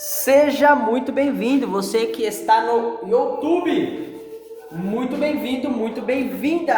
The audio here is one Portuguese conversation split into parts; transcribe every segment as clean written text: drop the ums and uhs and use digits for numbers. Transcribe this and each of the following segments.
Seja muito bem-vindo, você que está no YouTube. Muito bem-vindo, muito bem-vinda.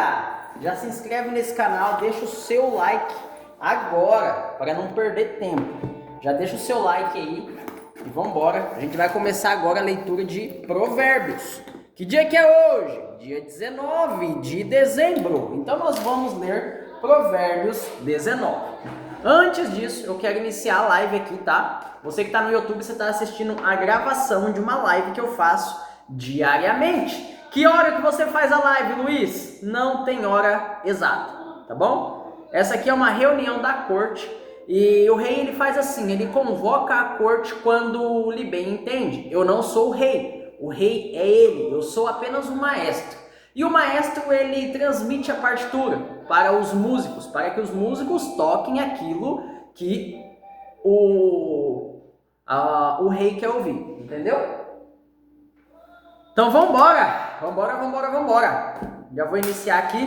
Já se inscreve nesse canal, deixa o seu like agora, para não perder tempo. Já deixa o seu like aí e vamos embora. A gente vai começar agora a leitura de Provérbios. Que dia que é hoje? Dia 19 de dezembro. Então nós vamos ler Provérbios 19. Antes disso, eu quero iniciar a live aqui, tá? Você que está no YouTube, você está assistindo a gravação de uma live que eu faço diariamente. Que hora que você faz a live, Luiz? Não tem hora exata, tá bom? Essa aqui é uma reunião da corte e o rei ele faz assim, ele convoca a corte quando lhe bem entende. Eu não sou o rei é ele, eu sou apenas um maestro. E o maestro ele transmite a partitura para os músicos, para que os músicos toquem aquilo que o rei quer ouvir, entendeu? Então vambora! Já vou iniciar aqui.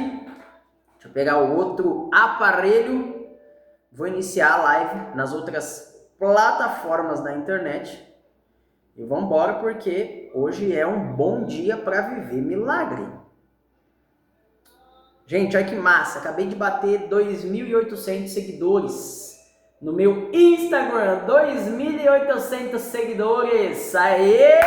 Deixa eu pegar o outro aparelho. Vou iniciar a live nas outras plataformas da internet. E vambora porque hoje é um bom dia para viver milagre. Gente, olha que massa, acabei de bater 2.800 seguidores no meu Instagram, 2.800 seguidores, aê!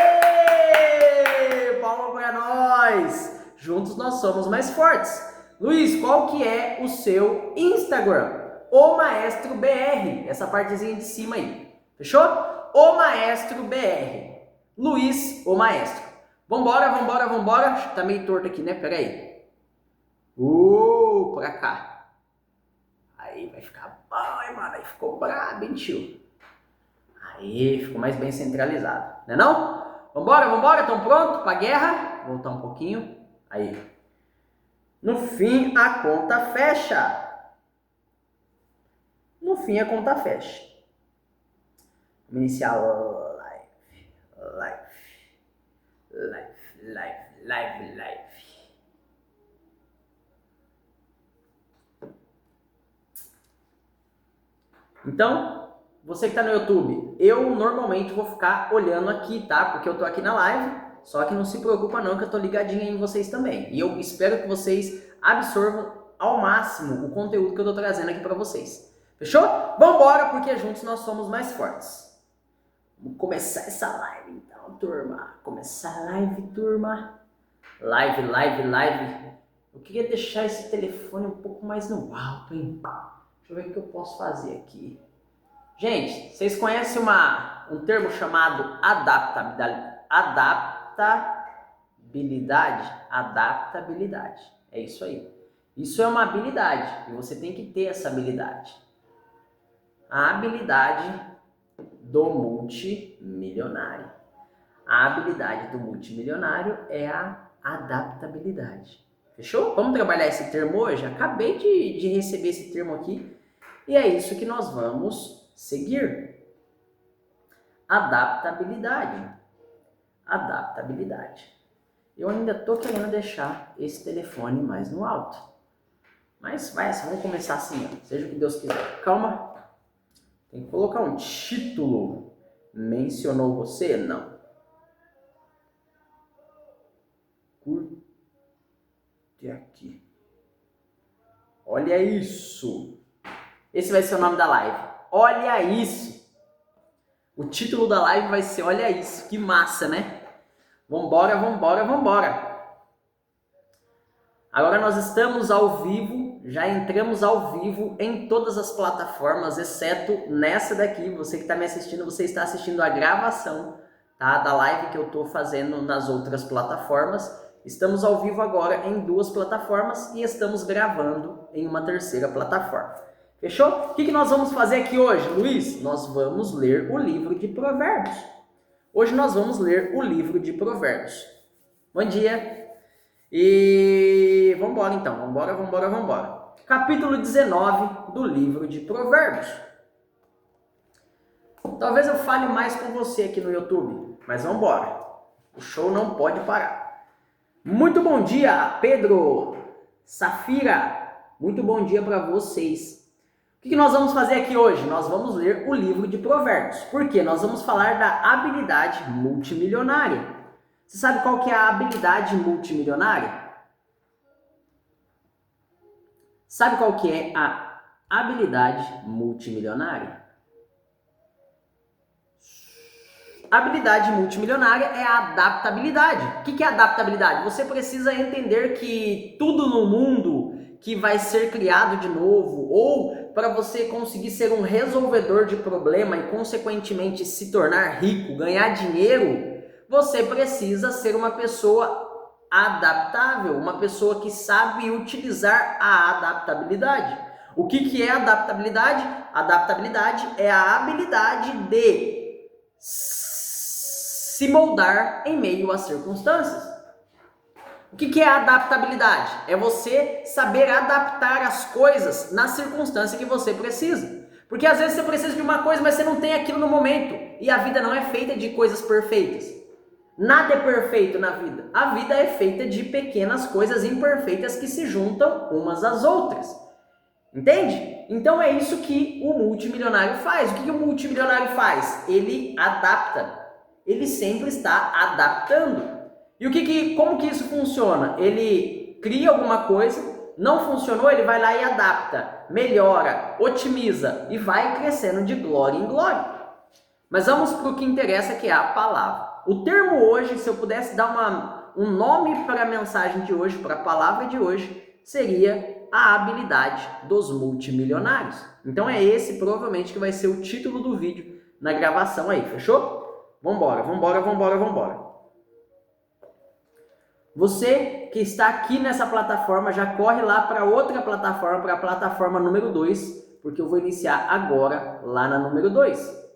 Palma pra nós! Juntos nós somos mais fortes. Luiz, qual que é o seu Instagram? O Maestro BR, essa partezinha de cima aí, fechou? O Maestro BR, Luiz, o Maestro. Vambora, tá meio torto aqui, né? Pera aí. Pra cá. Aí vai ficar bom, hein, mano? Aí ficou brabo, hein, tio? Aí ficou mais bem centralizado, né não? Vambora, tão pronto pra guerra? Voltar um pouquinho. Aí. No fim, a conta fecha. Vamos iniciar live. Então, você que está no YouTube, eu normalmente vou ficar olhando aqui, tá? Porque eu tô aqui na live, só que não se preocupa não que eu tô ligadinho em vocês também. E eu espero que vocês absorvam ao máximo o conteúdo que eu tô trazendo aqui para vocês. Fechou? Vambora, porque juntos nós somos mais fortes. Vamos começar essa live então, turma. Começar a live, turma. Live. Eu queria deixar esse telefone um pouco mais no alto, hein? Deixa eu ver o que eu posso fazer aqui. Gente, vocês conhecem um termo chamado adaptabilidade? É isso aí. Isso é uma habilidade e você tem que ter essa habilidade. A habilidade do multimilionário. A habilidade do multimilionário é a adaptabilidade. Fechou? Vamos trabalhar esse termo hoje? Acabei de receber esse termo aqui e é isso que nós vamos seguir. Adaptabilidade. Eu ainda estou querendo deixar esse telefone mais no alto. Mas vamos começar assim, ó. Seja o que Deus quiser. Calma. Tem que colocar um título. Mencionou você? Não. Curte aqui. Olha isso. Esse vai ser o nome da live. Olha isso. O título da live vai ser Olha isso. Que massa, né? Vambora. Agora nós estamos ao vivo. Já entramos ao vivo em todas as plataformas, exceto nessa daqui. Você que está me assistindo, você está assistindo a gravação, tá, da live que eu estou fazendo nas outras plataformas. Estamos ao vivo agora em 2 plataformas e estamos gravando em uma 3ª plataforma. Fechou? O que nós vamos fazer aqui hoje, Luiz? Nós vamos ler o livro de Provérbios. Hoje nós vamos ler o livro de Provérbios. Bom dia! E vambora então, vambora. Capítulo 19 do livro de Provérbios. Talvez eu fale mais com você aqui no YouTube, mas vambora. O show não pode parar. Muito bom dia, Pedro, Safira. Muito bom dia para vocês. O que nós vamos fazer aqui hoje? Nós vamos ler o livro de Provérbios. Por quê? Nós vamos falar da habilidade multimilionária. Você sabe qual que é a habilidade multimilionária? Sabe qual que é a habilidade multimilionária? A habilidade multimilionária é a adaptabilidade. O que é adaptabilidade? Você precisa entender que tudo no mundo que vai ser criado de novo, ou para você conseguir ser um resolvedor de problema e consequentemente se tornar rico, ganhar dinheiro, você precisa ser uma pessoa adaptável, uma pessoa que sabe utilizar a adaptabilidade. O que é adaptabilidade? Adaptabilidade é a habilidade de se moldar em meio às circunstâncias. O que é a adaptabilidade? É você saber adaptar as coisas na circunstância que você precisa. Porque às vezes você precisa de uma coisa, mas você não tem aquilo no momento. E a vida não é feita de coisas perfeitas. Nada é perfeito na vida. A vida é feita de pequenas coisas imperfeitas que se juntam umas às outras. Entende? Então é isso que o multimilionário faz. O que o multimilionário faz? Ele adapta. Ele sempre está adaptando. E como que isso funciona? Ele cria alguma coisa, não funcionou, ele vai lá e adapta, melhora, otimiza e vai crescendo de glória em glória. Mas vamos para o que interessa, que é a palavra. O termo hoje, se eu pudesse dar um nome para a mensagem de hoje, para a palavra de hoje, seria a habilidade dos multimilionários. Então é esse provavelmente que vai ser o título do vídeo na gravação aí, fechou? Vambora. Você que está aqui nessa plataforma, já corre lá para outra plataforma, para a plataforma número 2, porque eu vou iniciar agora lá na número 2.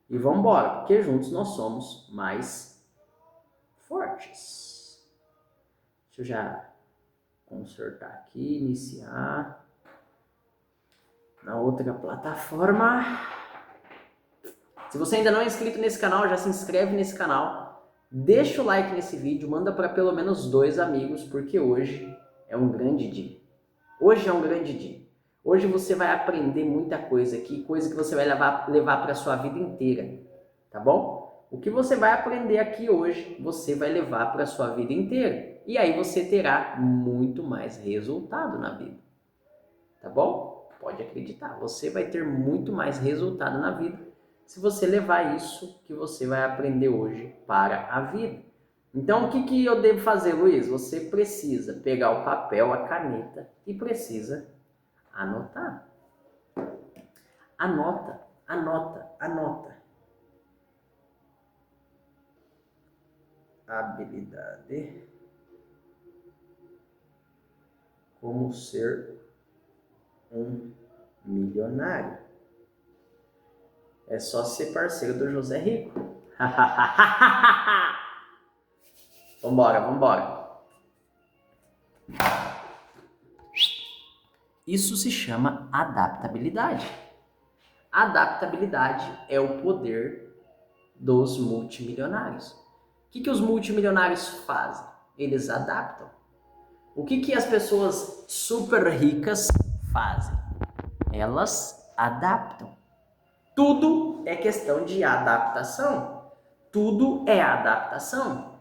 E vamos embora, porque juntos nós somos mais fortes. Deixa eu já consertar aqui, iniciar na outra plataforma. Se você ainda não é inscrito nesse canal, já se inscreve nesse canal. Deixa o like nesse vídeo, manda para pelo menos 2 amigos, porque hoje é um grande dia. Hoje é um grande dia. Hoje você vai aprender muita coisa aqui, coisa que você vai levar para a sua vida inteira, tá bom? O que você vai aprender aqui hoje, você vai levar para a sua vida inteira. E aí você terá muito mais resultado na vida, tá bom? Pode acreditar, você vai ter muito mais resultado na vida se você levar isso que você vai aprender hoje para a vida. Então, o que eu devo fazer, Luiz? Você precisa pegar o papel, a caneta e precisa anotar. Anota. Habilidade como ser um milionário. É só ser parceiro do José Rico. Vambora. Isso se chama adaptabilidade. Adaptabilidade é o poder dos multimilionários. O que os multimilionários fazem? Eles adaptam. O que as pessoas super ricas fazem? Elas adaptam. Tudo é questão de adaptação. Tudo é adaptação.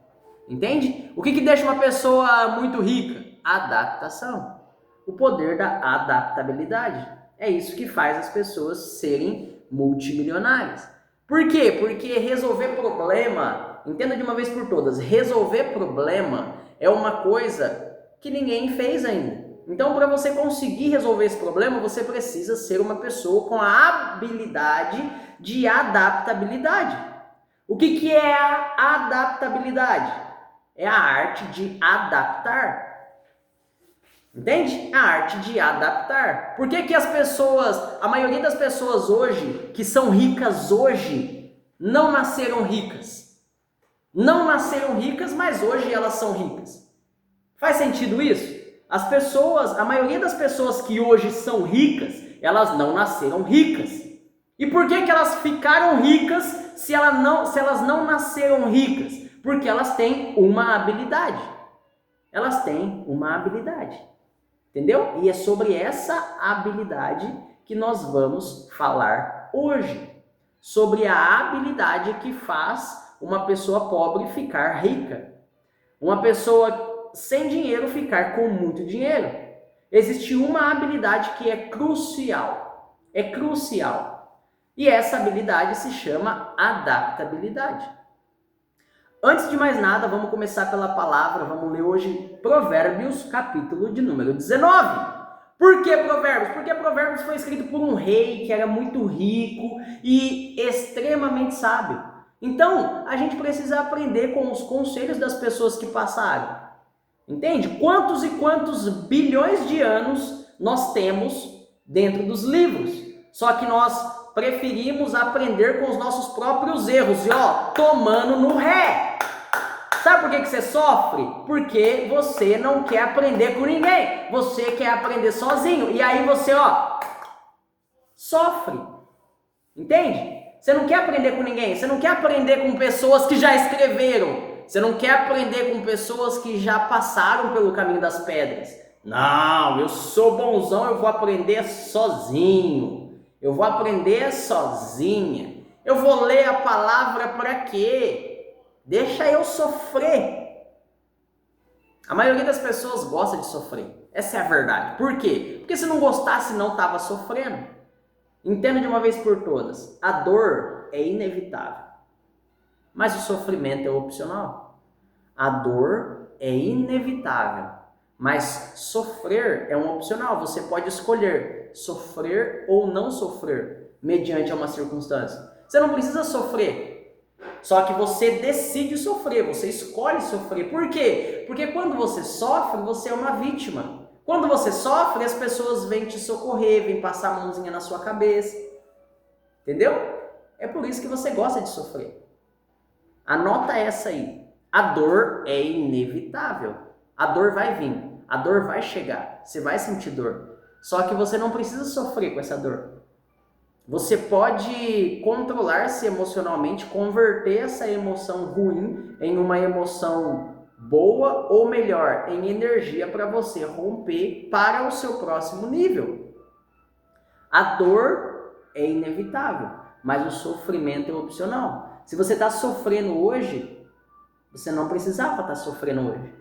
Entende? O que deixa uma pessoa muito rica? Adaptação. O poder da adaptabilidade. É isso que faz as pessoas serem multimilionárias. Por quê? Porque resolver problema, entenda de uma vez por todas, resolver problema é uma coisa que ninguém fez ainda. Então, para você conseguir resolver esse problema, você precisa ser uma pessoa com a habilidade de adaptabilidade. O que é a adaptabilidade? É a arte de adaptar. Entende? A arte de adaptar. Por que as pessoas, a maioria das pessoas hoje, que são ricas hoje, não nasceram ricas? Não nasceram ricas, mas hoje elas são ricas. Faz sentido isso? A maioria das pessoas que hoje são ricas, elas não nasceram ricas. E por que elas ficaram ricas se elas não nasceram ricas? Porque elas têm uma habilidade. Entendeu? E é sobre essa habilidade que nós vamos falar hoje. Sobre a habilidade que faz uma pessoa pobre ficar rica. Uma pessoa sem dinheiro ficar com muito dinheiro. Existe uma habilidade que é crucial. É crucial. E essa habilidade se chama adaptabilidade. Antes de mais nada, vamos começar pela palavra. Vamos ler hoje Provérbios, capítulo de número 19. Por que Provérbios? Porque Provérbios foi escrito por um rei que era muito rico e extremamente sábio. Então, a gente precisa aprender com os conselhos das pessoas que passaram. Entende? Quantos e quantos bilhões de anos nós temos dentro dos livros. Só que nós preferimos aprender com os nossos próprios erros e tomando no ré. Sabe por que você sofre? Porque você não quer aprender com ninguém. Você quer aprender sozinho. E aí você, sofre. Entende? Você não quer aprender com ninguém. Você não quer aprender com pessoas que já escreveram. Você não quer aprender com pessoas que já passaram pelo caminho das pedras. Não, eu sou bonzão, eu vou aprender sozinho. Eu vou aprender sozinha. Eu vou ler a palavra para quê? Deixa eu sofrer. A maioria das pessoas gosta de sofrer. Essa é a verdade. Por quê? Porque se não gostasse, não estava sofrendo. Entenda de uma vez por todas. A dor é inevitável. Mas o sofrimento é opcional. A dor é inevitável. Mas sofrer é um opcional. Você pode escolher sofrer ou não sofrer mediante uma circunstância. Você não precisa sofrer. Só que você decide sofrer, você escolhe sofrer. Por quê? Porque quando você sofre, você é uma vítima. Quando você sofre, as pessoas vêm te socorrer, vêm passar a mãozinha na sua cabeça. Entendeu? É por isso que você gosta de sofrer. Anota essa aí. A dor é inevitável. A dor vai vir. A dor vai chegar. Você vai sentir dor. Só que você não precisa sofrer com essa dor. Você pode controlar-se emocionalmente, converter essa emoção ruim em uma emoção boa ou melhor, em energia para você romper para o seu próximo nível. A dor é inevitável, mas o sofrimento é opcional. Se você está sofrendo hoje, você não precisava estar sofrendo hoje.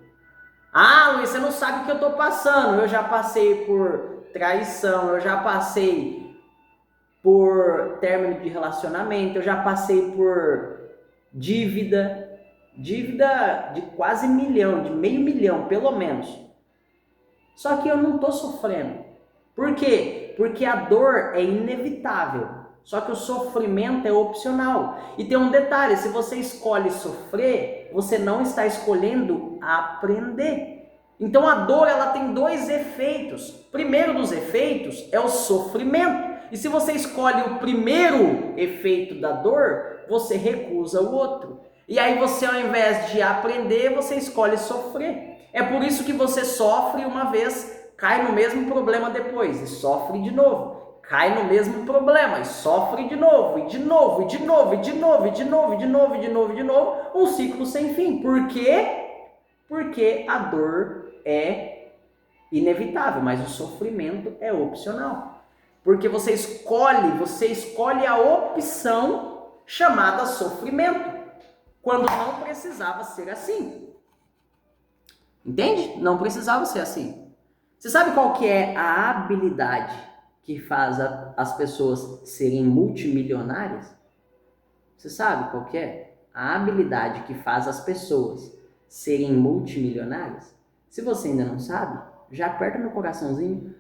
Ah, Luiz, você não sabe o que eu estou passando. Eu já passei por traição, eu já passei por término de relacionamento, eu já passei por dívida de quase 1 milhão, de meio milhão pelo menos. Só que eu não estou sofrendo. Por quê? Porque a dor é inevitável, só que o sofrimento é opcional. E tem um detalhe, se você escolhe sofrer, você não está escolhendo aprender. Então a dor ela tem 2 efeitos. O primeiro dos efeitos é o sofrimento. E se você escolhe o primeiro efeito da dor, você recusa o outro. E aí você, ao invés de aprender, você escolhe sofrer. É por isso que você sofre uma vez, cai no mesmo problema depois, e sofre de novo. Cai no mesmo problema, e sofre de novo, e de novo, e de novo, e de novo, e de novo, e de novo, e de novo, e de novo. Um ciclo sem fim. Por quê? Porque a dor é inevitável, mas o sofrimento é opcional. Porque você escolhe a opção chamada sofrimento, quando não precisava ser assim. Entende? Não precisava ser assim. Você sabe qual que é a habilidade que faz as pessoas serem multimilionárias? Você sabe qual que é? A habilidade que faz as pessoas serem multimilionárias? Se você ainda não sabe, já aperta no coraçãozinho,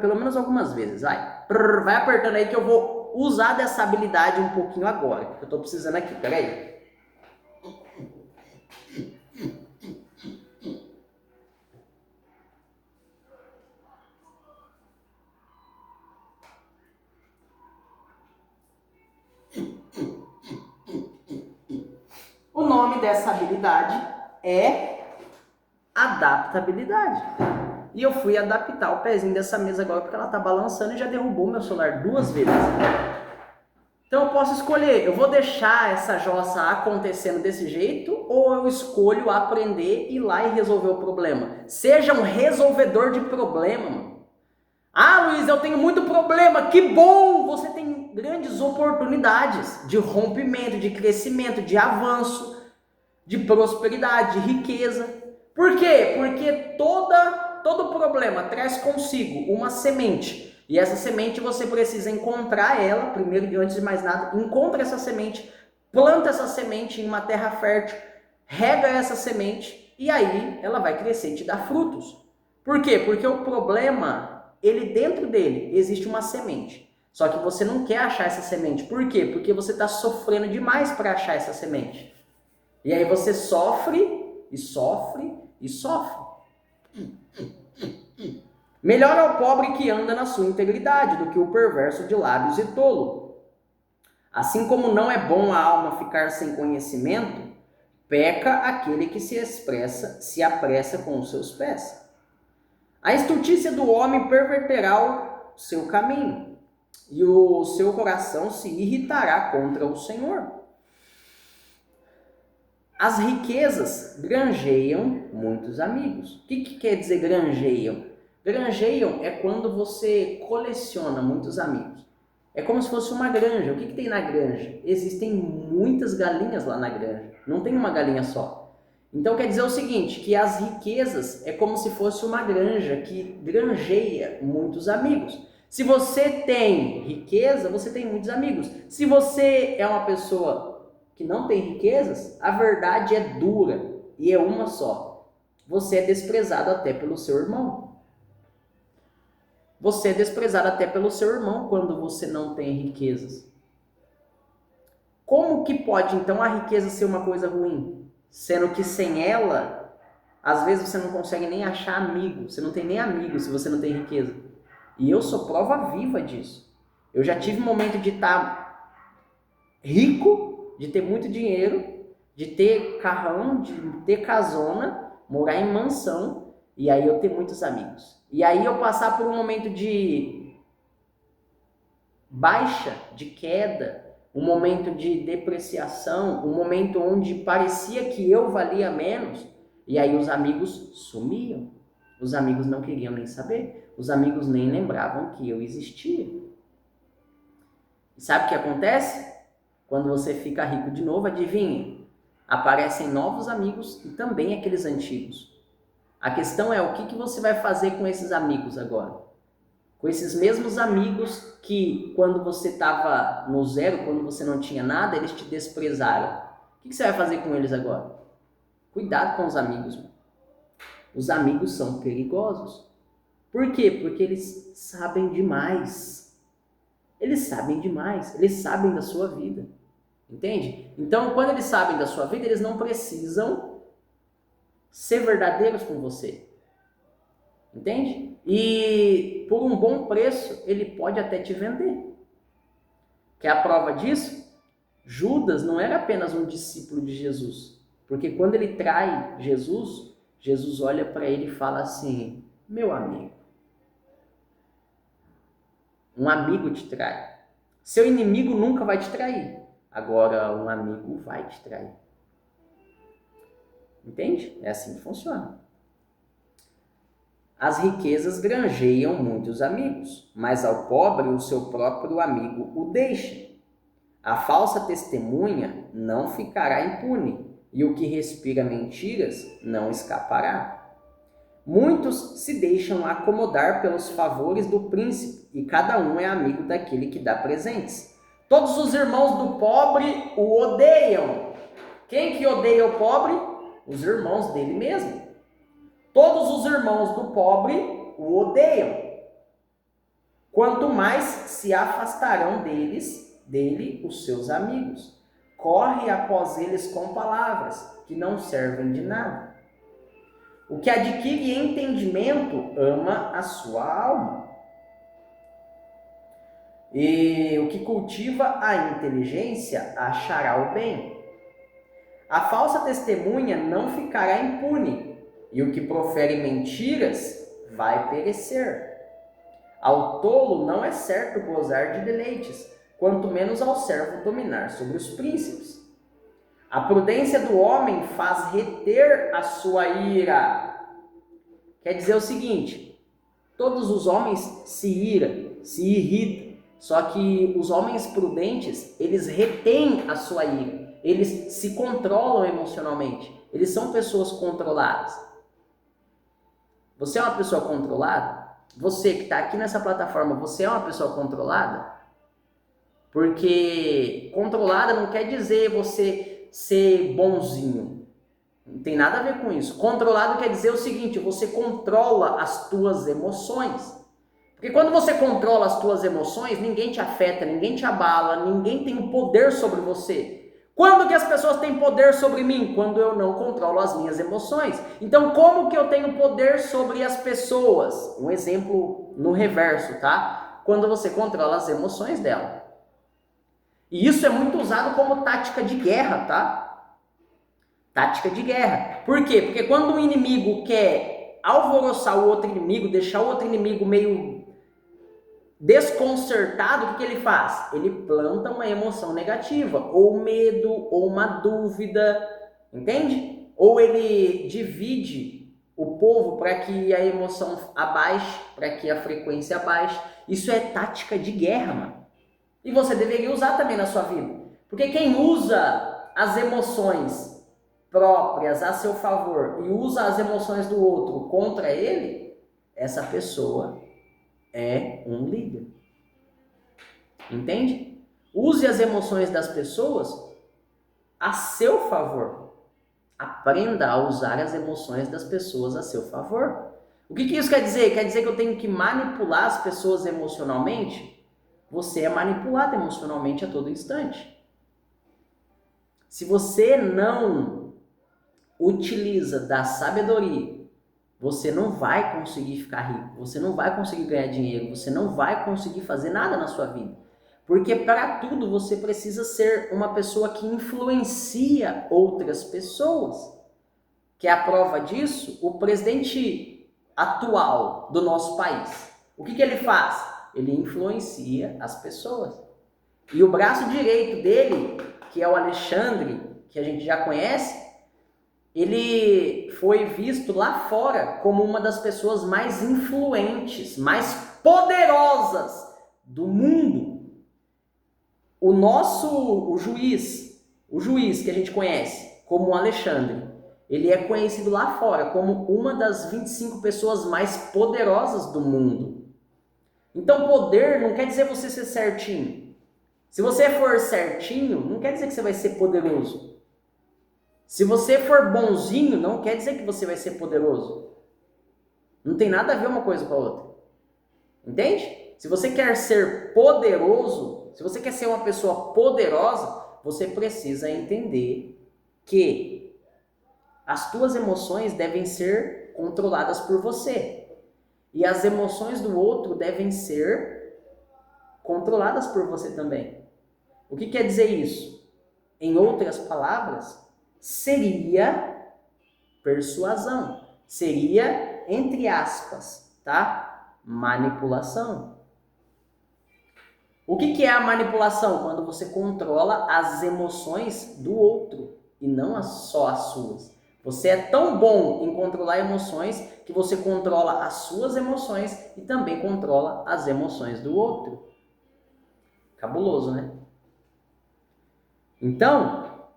pelo menos algumas vezes, vai apertando aí que eu vou usar dessa habilidade um pouquinho agora, que eu tô precisando aqui, peraí. O nome dessa habilidade é adaptabilidade. E eu fui adaptar o pezinho dessa mesa agora porque ela tá balançando e já derrubou meu celular 2 vezes. Então eu posso escolher, eu vou deixar essa jossa acontecendo desse jeito ou eu escolho aprender, ir lá e resolver o problema. Seja um resolvedor de problema, mano. Ah, Luiz, eu tenho muito problema. Que bom! Você tem grandes oportunidades de rompimento, de crescimento, de avanço, de prosperidade, de riqueza. Por quê? Porque todo problema traz consigo uma semente. E essa semente você precisa encontrar ela, primeiro, antes de mais nada, encontra essa semente, planta essa semente em uma terra fértil, rega essa semente e aí ela vai crescer e te dar frutos. Por quê? Porque o problema, ele dentro dele existe uma semente. Só que você não quer achar essa semente. Por quê? Porque você está sofrendo demais para achar essa semente. E aí você sofre e sofre e sofre. Melhor é o pobre que anda na sua integridade do que o perverso de lábios e tolo. Assim como não é bom a alma ficar sem conhecimento, peca aquele que se apressa com os seus pés. A estultícia do homem perverterá o seu caminho, e o seu coração se irritará contra o Senhor. As riquezas granjeiam muitos amigos. O que quer dizer granjeiam? Granjeiam é quando você coleciona muitos amigos. É como se fosse uma granja. O que tem na granja? Existem muitas galinhas lá na granja. Não tem uma galinha só. Então quer dizer o seguinte, que as riquezas é como se fosse uma granja que granjeia muitos amigos. Se você tem riqueza, você tem muitos amigos. Se você é uma pessoa que não tem riquezas, a verdade é dura e é uma só. Você é desprezado até pelo seu irmão. Você é desprezado até pelo seu irmão quando você não tem riquezas. Como que pode, então, a riqueza ser uma coisa ruim? Sendo que sem ela, às vezes você não consegue nem achar amigo. Você não tem nem amigo se você não tem riqueza. E eu sou prova viva disso. Eu já tive um momento de estar rico, de ter muito dinheiro, de ter carrão, de ter casona, morar em mansão, e aí eu ter muitos amigos. E aí eu passar por um momento de baixa, de queda, um momento de depreciação, um momento onde parecia que eu valia menos, e aí os amigos sumiam. Os amigos não queriam nem saber, os amigos nem lembravam que eu existia. E sabe o que acontece? Quando você fica rico de novo, adivinha? Aparecem novos amigos e também aqueles antigos. A questão é o que você vai fazer com esses amigos agora? Com esses mesmos amigos que quando você estava no zero, quando você não tinha nada, eles te desprezaram. O que você vai fazer com eles agora? Cuidado com os amigos. Mano. Os amigos são perigosos. Por quê? Porque eles sabem demais. Eles sabem demais. Eles sabem da sua vida. Entende? Então, quando eles sabem da sua vida, eles não precisam ser verdadeiros com você. Entende? E por um bom preço, ele pode até te vender. Quer a prova disso? Judas não era apenas um discípulo de Jesus. Porque quando ele trai Jesus, Jesus olha para ele e fala assim: meu amigo, um amigo te trai. Seu inimigo nunca vai te trair. Agora, um amigo vai te trair. Entende? É assim que funciona. As riquezas granjeiam muitos amigos, mas ao pobre o seu próprio amigo o deixa. A falsa testemunha não ficará impune, e o que respira mentiras não escapará. Muitos se deixam acomodar pelos favores do príncipe, e cada um é amigo daquele que dá presentes. Todos os irmãos do pobre o odeiam. Quem que odeia o pobre? Os irmãos dele mesmo. Todos os irmãos do pobre o odeiam. Quanto mais se afastarão dele os seus amigos. Corre após eles com palavras que não servem de nada. O que adquire entendimento ama a sua alma. E o que cultiva a inteligência achará o bem. A falsa testemunha não ficará impune, e o que profere mentiras vai perecer. Ao tolo não é certo gozar de deleites, quanto menos ao servo dominar sobre os príncipes. A prudência do homem faz reter a sua ira. Quer dizer o seguinte, todos os homens se irritam, só que os homens prudentes, eles retêm a sua ira, eles se controlam emocionalmente, eles são pessoas controladas. Você é uma pessoa controlada? Você que está aqui nessa plataforma, você é uma pessoa controlada? Porque controlada não quer dizer você ser bonzinho. Não tem nada a ver com isso. Controlado quer dizer o seguinte, você controla as tuas emoções. Porque quando você controla as tuas emoções, ninguém te afeta, ninguém te abala, ninguém tem o poder sobre você. Quando que as pessoas têm poder sobre mim? Quando eu não controlo as minhas emoções. Então, como que eu tenho poder sobre as pessoas? Um exemplo no reverso, tá? Quando você controla as emoções dela. E isso é muito usado como tática de guerra, tá? Tática de guerra. Por quê? Porque quando um inimigo quer alvoroçar o outro inimigo, deixar o outro inimigo meio desconcertado, o que ele faz? Ele planta uma emoção negativa, ou medo, ou uma dúvida, entende? Ou ele divide o povo para que a emoção abaixe, para que a frequência abaixe. Isso é tática de guerra, mano. E você deveria usar também na sua vida. Porque quem usa as emoções próprias a seu favor e usa as emoções do outro contra ele, essa pessoa é um líder. Entende? Use as emoções das pessoas a seu favor. Aprenda a usar as emoções das pessoas a seu favor. O que isso quer dizer? Quer dizer que eu tenho que manipular as pessoas emocionalmente? Você é manipulado emocionalmente a todo instante. Se você não utiliza da sabedoria, você não vai conseguir ficar rico, você não vai conseguir ganhar dinheiro, você não vai conseguir fazer nada na sua vida. Porque para tudo você precisa ser uma pessoa que influencia outras pessoas. Que é a prova disso, o presidente atual do nosso país. O que ele faz? Ele influencia as pessoas. E o braço direito dele, que é o Alexandre, que a gente já conhece, ele foi visto lá fora como uma das pessoas mais influentes, mais poderosas do mundo. O juiz que a gente conhece como Alexandre, ele é conhecido lá fora como uma das 25 pessoas mais poderosas do mundo. Então poder não quer dizer você ser certinho. Se você for certinho, não quer dizer que você vai ser poderoso. Se você for bonzinho, não quer dizer que você vai ser poderoso. Não tem nada a ver uma coisa com a outra. Entende? Se você quer ser poderoso, se você quer ser uma pessoa poderosa, você precisa entender que as tuas emoções devem ser controladas por você. E as emoções do outro devem ser controladas por você também. O que quer dizer isso? Em outras palavras, seria persuasão. Seria, entre aspas, tá? Manipulação. O que é a manipulação? Quando você controla as emoções do outro e não só as suas. Você é tão bom em controlar emoções que você controla as suas emoções e também controla as emoções do outro. Cabuloso, né? Então,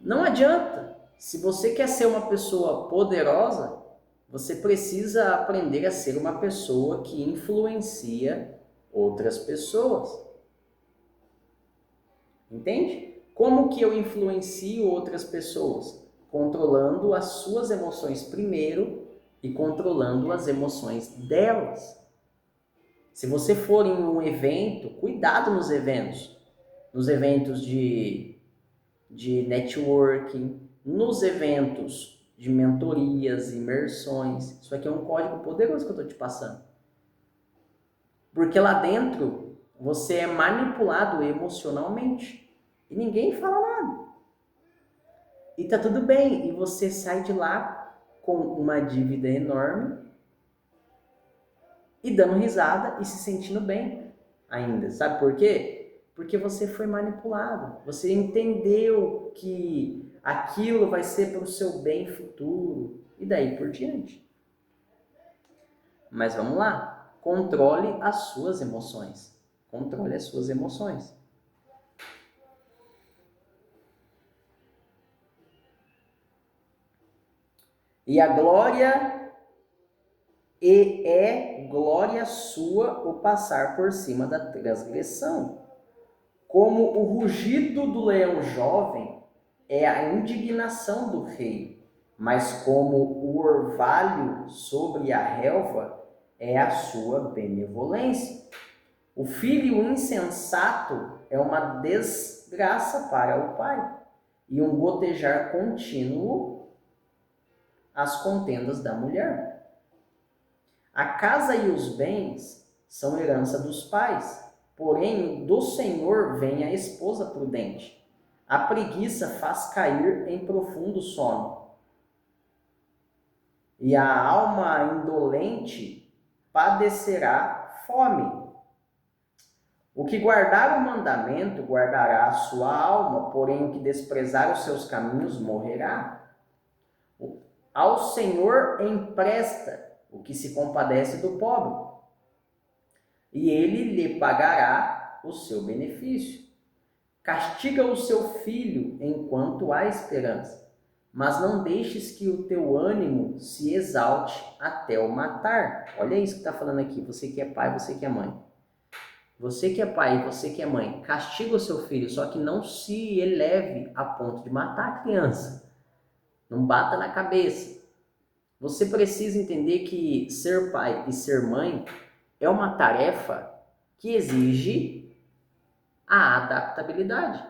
não adianta. Se você quer ser uma pessoa poderosa, você precisa aprender a ser uma pessoa que influencia outras pessoas. Entende? Como que eu influencio outras pessoas? Controlando as suas emoções primeiro e controlando as emoções delas. Se você for em um evento, cuidado nos eventos. Nos eventos de networking, nos eventos de mentorias, imersões. Isso aqui é um código poderoso que eu estou te passando. Porque lá dentro você é manipulado emocionalmente e ninguém fala nada. E tá tudo bem, e você sai de lá com uma dívida enorme e dando risada e se sentindo bem ainda. Sabe por quê? Porque você foi manipulado. Você entendeu que aquilo vai ser para o seu bem futuro. E daí por diante. Mas vamos lá. Controle as suas emoções. Controle as suas emoções. E a glória, e é glória sua o passar por cima da transgressão. Como o rugido do leão jovem é a indignação do rei, mas como o orvalho sobre a relva é a sua benevolência. O filho insensato é uma desgraça para o pai, e um gotejar contínuo as contendas da mulher. A casa e os bens são herança dos pais, porém do Senhor vem a esposa prudente. A preguiça faz cair em profundo sono, e a alma indolente padecerá fome. O que guardar o mandamento guardará a sua alma, porém o que desprezar os seus caminhos morrerá. Ao Senhor empresta o que se compadece do pobre, e ele lhe pagará o seu benefício. Castiga o seu filho enquanto há esperança, mas não deixes que o teu ânimo se exalte até o matar. Olha isso que está falando aqui, você que é pai, você que é mãe. Você que é pai e você que é mãe, castiga o seu filho, só que não se eleve a ponto de matar a criança. Não bata na cabeça. Você precisa entender que ser pai e ser mãe é uma tarefa que exige a adaptabilidade.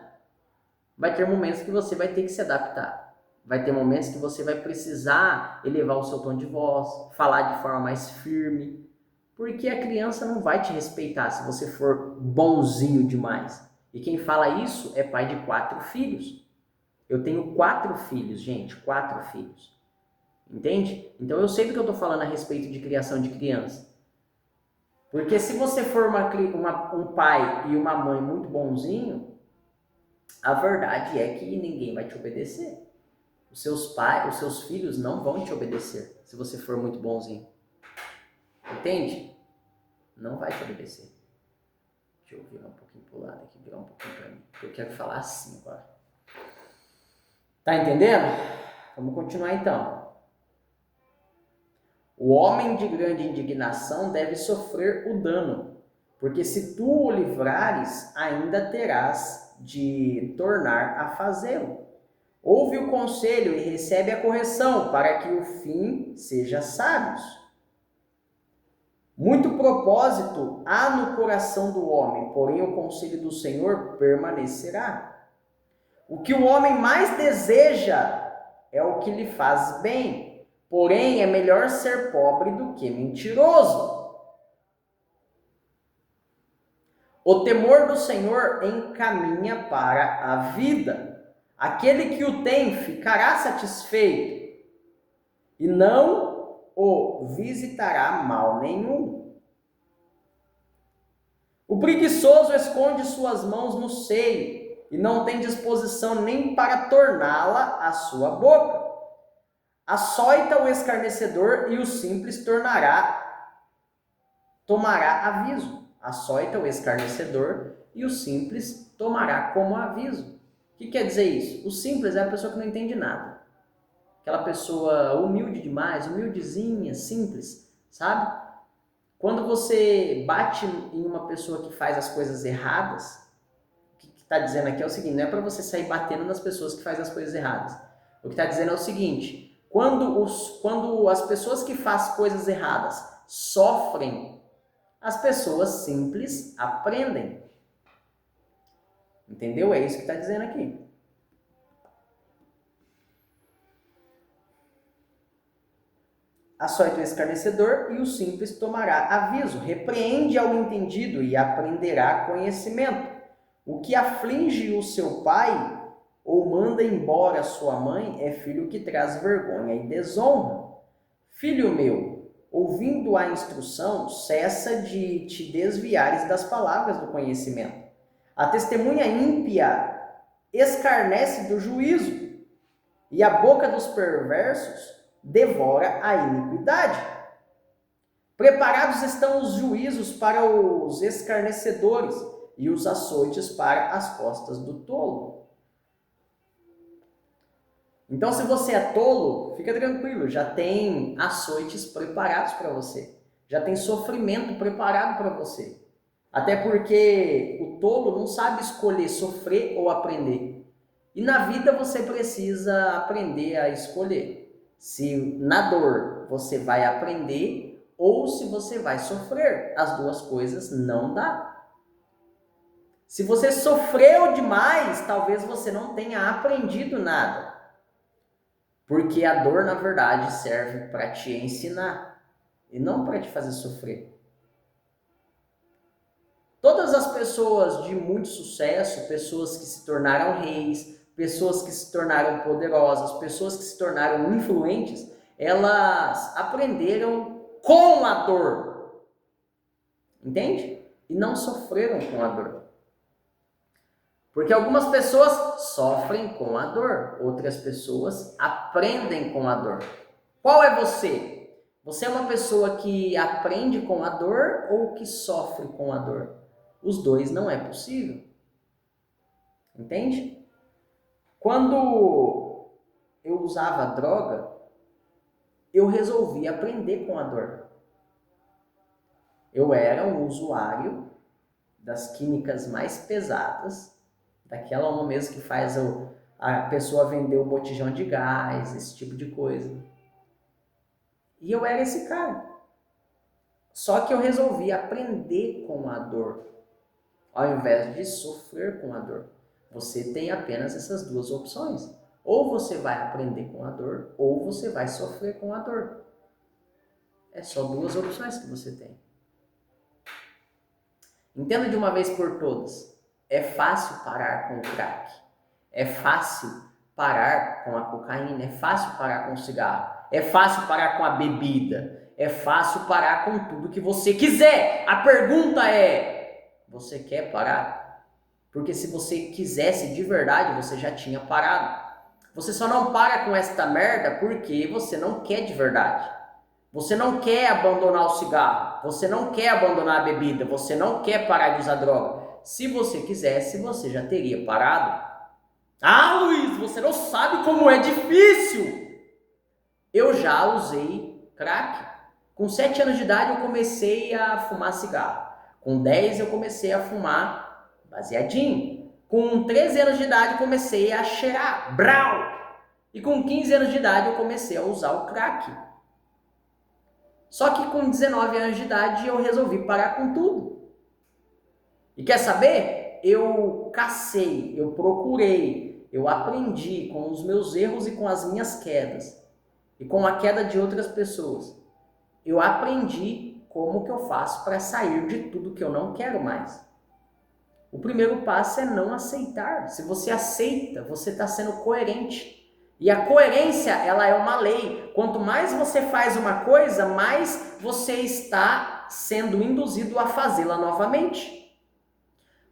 Vai ter momentos que você vai ter que se adaptar. Vai ter momentos que você vai precisar elevar o seu tom de voz, falar de forma mais firme, porque a criança não vai te respeitar se você for bonzinho demais. E quem fala isso é pai de 4 filhos. Eu tenho 4 filhos, gente, 4 filhos. Entende? Então eu sei do que eu estou falando a respeito de criação de criança. Porque se você for um pai e uma mãe muito bonzinho, a verdade é que ninguém vai te obedecer. Os seus filhos não vão te obedecer se você for muito bonzinho. Entende? Não vai te obedecer. Deixa eu virar um pouquinho pro lado aqui, virar um pouquinho para mim. Eu quero falar assim agora. Tá entendendo? Vamos continuar então. O homem de grande indignação deve sofrer o dano, porque se tu o livrares, ainda terás de tornar a fazê-lo. Ouve o conselho e recebe a correção, para que o fim seja sábio. Muito propósito há no coração do homem, porém o conselho do Senhor permanecerá. O que o homem mais deseja é o que lhe faz bem. Porém, é melhor ser pobre do que mentiroso. O temor do Senhor encaminha para a vida. Aquele que o tem ficará satisfeito, e não o visitará mal nenhum. O preguiçoso esconde suas mãos no seio, e não tem disposição nem para torná-la à sua boca. Açoita o escarnecedor e o simples tomará aviso. Açoita o escarnecedor e o simples tomará como aviso. O que quer dizer isso? O simples é a pessoa que não entende nada. Aquela pessoa humilde demais, humildezinha, simples, sabe? Quando você bate em uma pessoa que faz as coisas erradas, o que está dizendo aqui é o seguinte, não é para você sair batendo nas pessoas que fazem as coisas erradas. O que está dizendo é o seguinte, quando as pessoas que fazem coisas erradas sofrem, as pessoas simples aprendem. Entendeu? É isso que está dizendo aqui. Açoita o escarnecedor e o simples tomará aviso. Repreende ao entendido e aprenderá conhecimento. O que aflige o seu pai ou manda embora sua mãe é filho que traz vergonha e desonra. Filho meu, ouvindo a instrução, cessa de te desviares das palavras do conhecimento. A testemunha ímpia escarnece do juízo, e a boca dos perversos devora a iniquidade. Preparados estão os juízos para os escarnecedores e os açoites para as costas do tolo. Então, se você é tolo, fica tranquilo, já tem açoites preparados para você. Já tem sofrimento preparado para você. Até porque o tolo não sabe escolher sofrer ou aprender. E na vida você precisa aprender a escolher. Se na dor você vai aprender ou se você vai sofrer. As duas coisas não dá. Se você sofreu demais, talvez você não tenha aprendido nada. Porque a dor, na verdade, serve para te ensinar e não para te fazer sofrer. Todas as pessoas de muito sucesso, pessoas que se tornaram reis, pessoas que se tornaram poderosas, pessoas que se tornaram influentes, elas aprenderam com a dor. Entende? E não sofreram com a dor. Porque algumas pessoas sofrem com a dor, outras pessoas aprendem com a dor. Qual é você? Você é uma pessoa que aprende com a dor ou que sofre com a dor? Os dois não é possível. Entende? Quando eu usava droga, eu resolvi aprender com a dor. Eu era um usuário das químicas mais pesadas, daquela uma mesmo que faz a pessoa vender o botijão de gás, esse tipo de coisa. E eu era esse cara. Só que eu resolvi aprender com a dor, ao invés de sofrer com a dor. Você tem apenas essas duas opções. Ou você vai aprender com a dor, ou você vai sofrer com a dor. É só duas opções que você tem. Entenda de uma vez por todas. É fácil parar com o crack. É fácil parar com a cocaína. É fácil parar com o cigarro. É fácil parar com a bebida. É fácil parar com tudo que você quiser. A pergunta é: você quer parar? Porque se você quisesse de verdade, você já tinha parado. Você só não para com esta merda porque você não quer de verdade. Você não quer abandonar o cigarro. Você não quer abandonar a bebida. Você não quer parar de usar droga. Se você quisesse, você já teria parado. Ah, Luiz, você não sabe como é difícil. Eu já usei crack. Com 7 anos de idade eu comecei a fumar cigarro. Com 10 eu comecei a fumar baseadinho. Com 13 anos de idade eu comecei a cheirar brau. E com 15 anos de idade eu comecei a usar o crack. Só que com 19 anos de idade eu resolvi parar com tudo. E quer saber? Eu cacei, eu procurei, eu aprendi com os meus erros e com as minhas quedas. E com a queda de outras pessoas. Eu aprendi como que eu faço para sair de tudo que eu não quero mais. O primeiro passo é não aceitar. Se você aceita, você está sendo coerente. E a coerência, ela é uma lei. Quanto mais você faz uma coisa, mais você está sendo induzido a fazê-la novamente.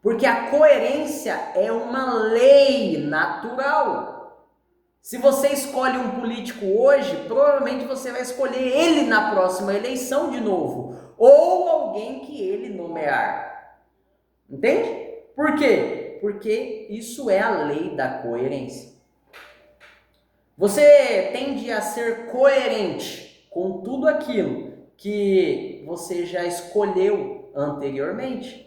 Porque a coerência é uma lei natural. Se você escolhe um político hoje, provavelmente você vai escolher ele na próxima eleição de novo. Ou alguém que ele nomear. Entende? Por quê? Porque isso é a lei da coerência. Você tende a ser coerente com tudo aquilo que você já escolheu anteriormente.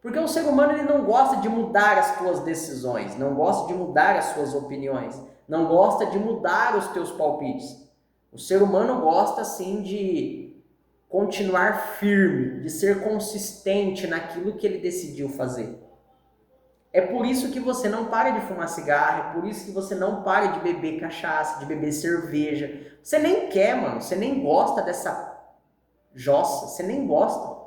Porque o ser humano ele não gosta de mudar as suas decisões, não gosta de mudar as suas opiniões, não gosta de mudar os teus palpites. O ser humano gosta sim de continuar firme, de ser consistente naquilo que ele decidiu fazer. É por isso que você não para de fumar cigarro, é por isso que você não para de beber cachaça, de beber cerveja. Você nem quer, mano, você nem gosta dessa jossa, você nem gosta.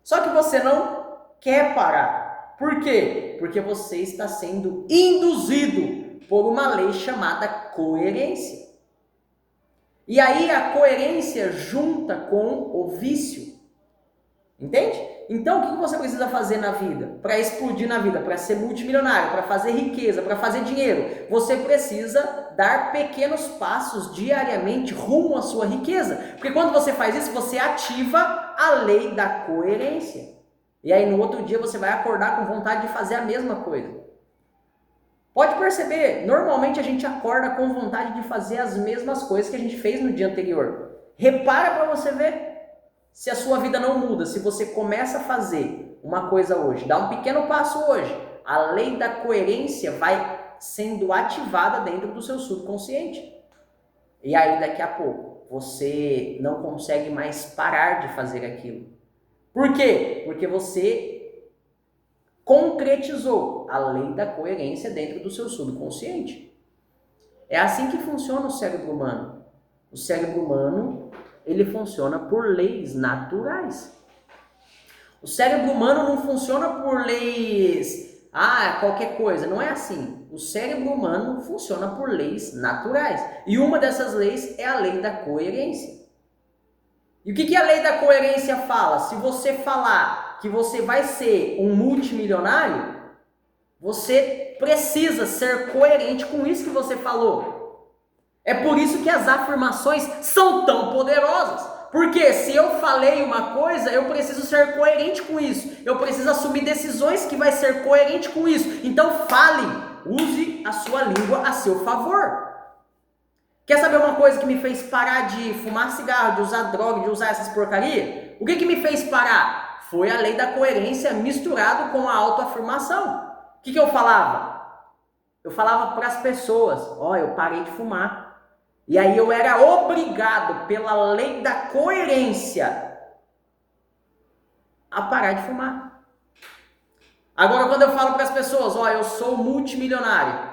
Só que você não quer parar. Por quê? Porque você está sendo induzido por uma lei chamada coerência. E aí a coerência junta com o vício. Entende? Então, o que você precisa fazer na vida? Para explodir na vida, para ser multimilionário, para fazer riqueza, para fazer dinheiro, você precisa dar pequenos passos diariamente rumo à sua riqueza. Porque quando você faz isso, você ativa a lei da coerência. E aí no outro dia você vai acordar com vontade de fazer a mesma coisa. Pode perceber, normalmente a gente acorda com vontade de fazer as mesmas coisas que a gente fez no dia anterior. Repara para você ver. Se a sua vida não muda, se você começa a fazer uma coisa hoje, dá um pequeno passo hoje, a lei da coerência vai sendo ativada dentro do seu subconsciente. E aí daqui a pouco você não consegue mais parar de fazer aquilo. Por quê? Porque você concretizou a lei da coerência dentro do seu subconsciente. É assim que funciona o cérebro humano. O cérebro humano, ele funciona por leis naturais. O cérebro humano não funciona por leis, qualquer coisa. Não é assim. O cérebro humano funciona por leis naturais. E uma dessas leis é a lei da coerência. E o que a lei da coerência fala? Se você falar que você vai ser um multimilionário, você precisa ser coerente com isso que você falou. É por isso que as afirmações são tão poderosas. Porque se eu falei uma coisa, eu preciso ser coerente com isso. Eu preciso assumir decisões que vai ser coerente com isso. Então fale, use a sua língua a seu favor. Quer saber uma coisa que me fez parar de fumar cigarro, de usar droga, de usar essas porcarias? O que me fez parar? Foi a lei da coerência misturado com a autoafirmação. O que eu falava? Eu falava para as pessoas, eu parei de fumar. E aí eu era obrigado pela lei da coerência a parar de fumar. Agora quando eu falo para as pessoas, eu sou multimilionário,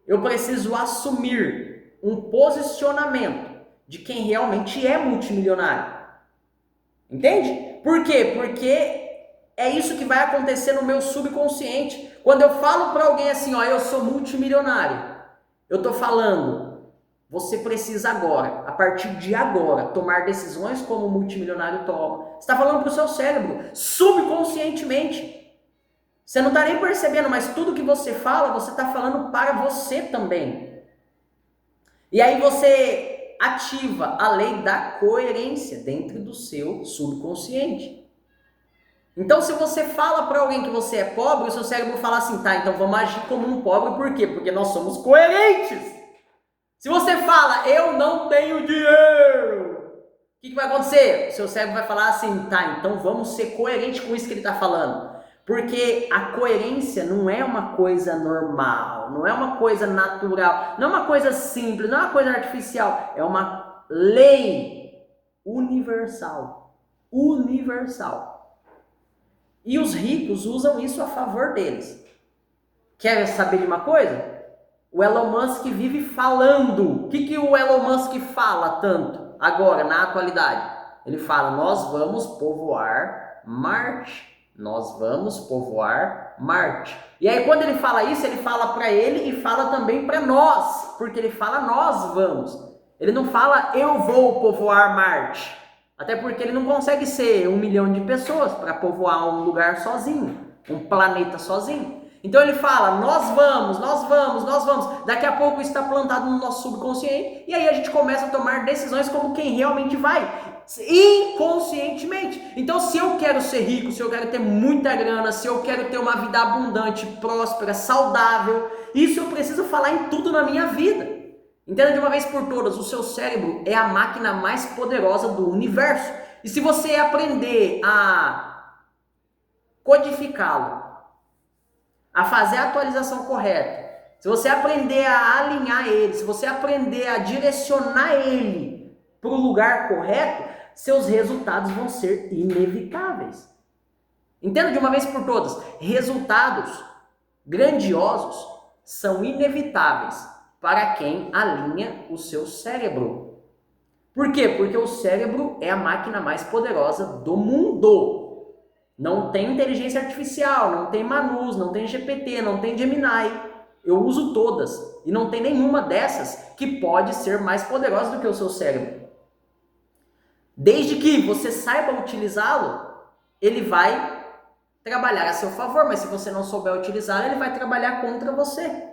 eu preciso assumir um posicionamento de quem realmente é multimilionário. Entende? Por quê? Porque é isso que vai acontecer no meu subconsciente. Quando eu falo para alguém assim, eu sou multimilionário, eu estou falando... Você precisa agora, a partir de agora, tomar decisões como o multimilionário toma. Você está falando para o seu cérebro, subconscientemente. Você não está nem percebendo, mas tudo que você fala, você está falando para você também. E aí você ativa a lei da coerência dentro do seu subconsciente. Então se você fala para alguém que você é pobre, o seu cérebro fala assim, então vamos agir como um pobre, por quê? Porque nós somos coerentes. Se você fala, eu não tenho dinheiro, o que vai acontecer? O seu cérebro vai falar assim, então vamos ser coerentes com isso que ele está falando. Porque a coerência não é uma coisa normal, não é uma coisa natural, não é uma coisa simples, não é uma coisa artificial, é uma lei universal. Universal. E os ricos usam isso a favor deles. Quer saber de uma coisa? O Elon Musk vive falando. O que o Elon Musk fala tanto agora, na atualidade? Ele fala, nós vamos povoar Marte. Nós vamos povoar Marte. E aí quando ele fala isso, ele fala para ele e fala também para nós. Porque ele fala, nós vamos. Ele não fala, eu vou povoar Marte. Até porque ele não consegue ser 1 milhão de pessoas para povoar um lugar sozinho. Um planeta sozinho. Então ele fala, nós vamos. Daqui a pouco isso está plantado no nosso subconsciente. E aí a gente começa a tomar decisões como quem realmente vai. Inconscientemente. Então se eu quero ser rico, se eu quero ter muita grana, se eu quero ter uma vida abundante, próspera, saudável, isso eu preciso falar em tudo na minha vida. Entenda de uma vez por todas, o seu cérebro é a máquina mais poderosa do universo. E se você aprender a codificá-lo, a fazer a atualização correta, se você aprender a alinhar ele, se você aprender a direcionar ele para o lugar correto, seus resultados vão ser inevitáveis. Entenda de uma vez por todas, resultados grandiosos são inevitáveis para quem alinha o seu cérebro. Por quê? Porque o cérebro é a máquina mais poderosa do mundo. Não tem inteligência artificial, não tem Manus, não tem GPT, não tem Gemini. Eu uso todas. E não tem nenhuma dessas que pode ser mais poderosa do que o seu cérebro. Desde que você saiba utilizá-lo ele vai trabalhar a seu favor, mas se você não souber utilizá-lo, ele vai trabalhar contra você.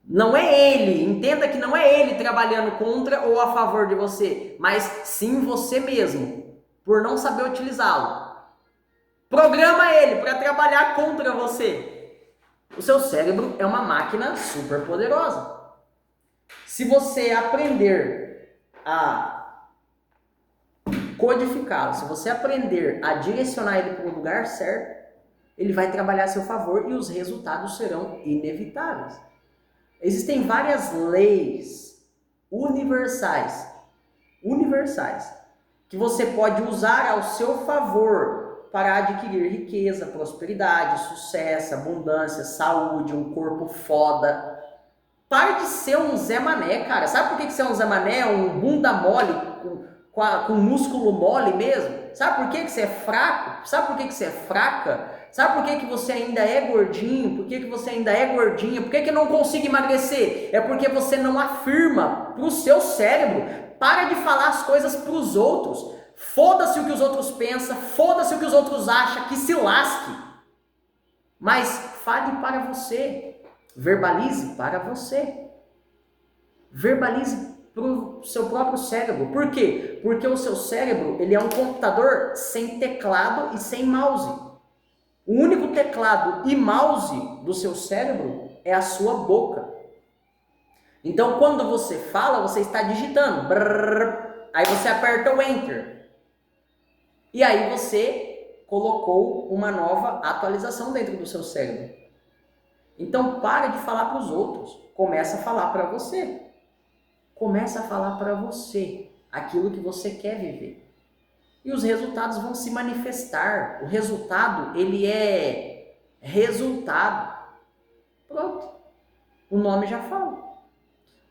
Não é ele, entenda que não é ele trabalhando contra ou a favor de você, mas sim você mesmo, por não saber utilizá-lo. Programa ele para trabalhar contra você. O seu cérebro é uma máquina super poderosa. Se você aprender a codificá-lo, se você aprender a direcionar ele para o lugar certo, ele vai trabalhar a seu favor e os resultados serão inevitáveis. Existem várias leis universais, que você pode usar ao seu favor para adquirir riqueza, prosperidade, sucesso, abundância, saúde, um corpo foda. Pare de ser um Zé Mané, cara. Sabe por que você é um Zé Mané? Um bunda mole, com músculo mole mesmo? Sabe por que você é fraco? Sabe por que você é fraca? Sabe por que você ainda é gordinho? Por que você ainda é gordinha? Por que não consigo emagrecer? É porque você não afirma para o seu cérebro. Para de falar as coisas para os outros. Foda-se o que os outros pensam, foda-se o que os outros acham, que se lasque. Mas fale para você. Verbalize para você. Verbalize para o seu próprio cérebro. Por quê? Porque o seu cérebro ele é um computador sem teclado e sem mouse. O único teclado e mouse do seu cérebro é a sua boca. Então, quando você fala, você está digitando. Brrr, aí você aperta o Enter. E aí você colocou uma nova atualização dentro do seu cérebro. Então, pare de falar para os outros. Começa a falar para você. Começa a falar para você aquilo que você quer viver. E os resultados vão se manifestar. O resultado, ele é resultado. Pronto. O nome já fala.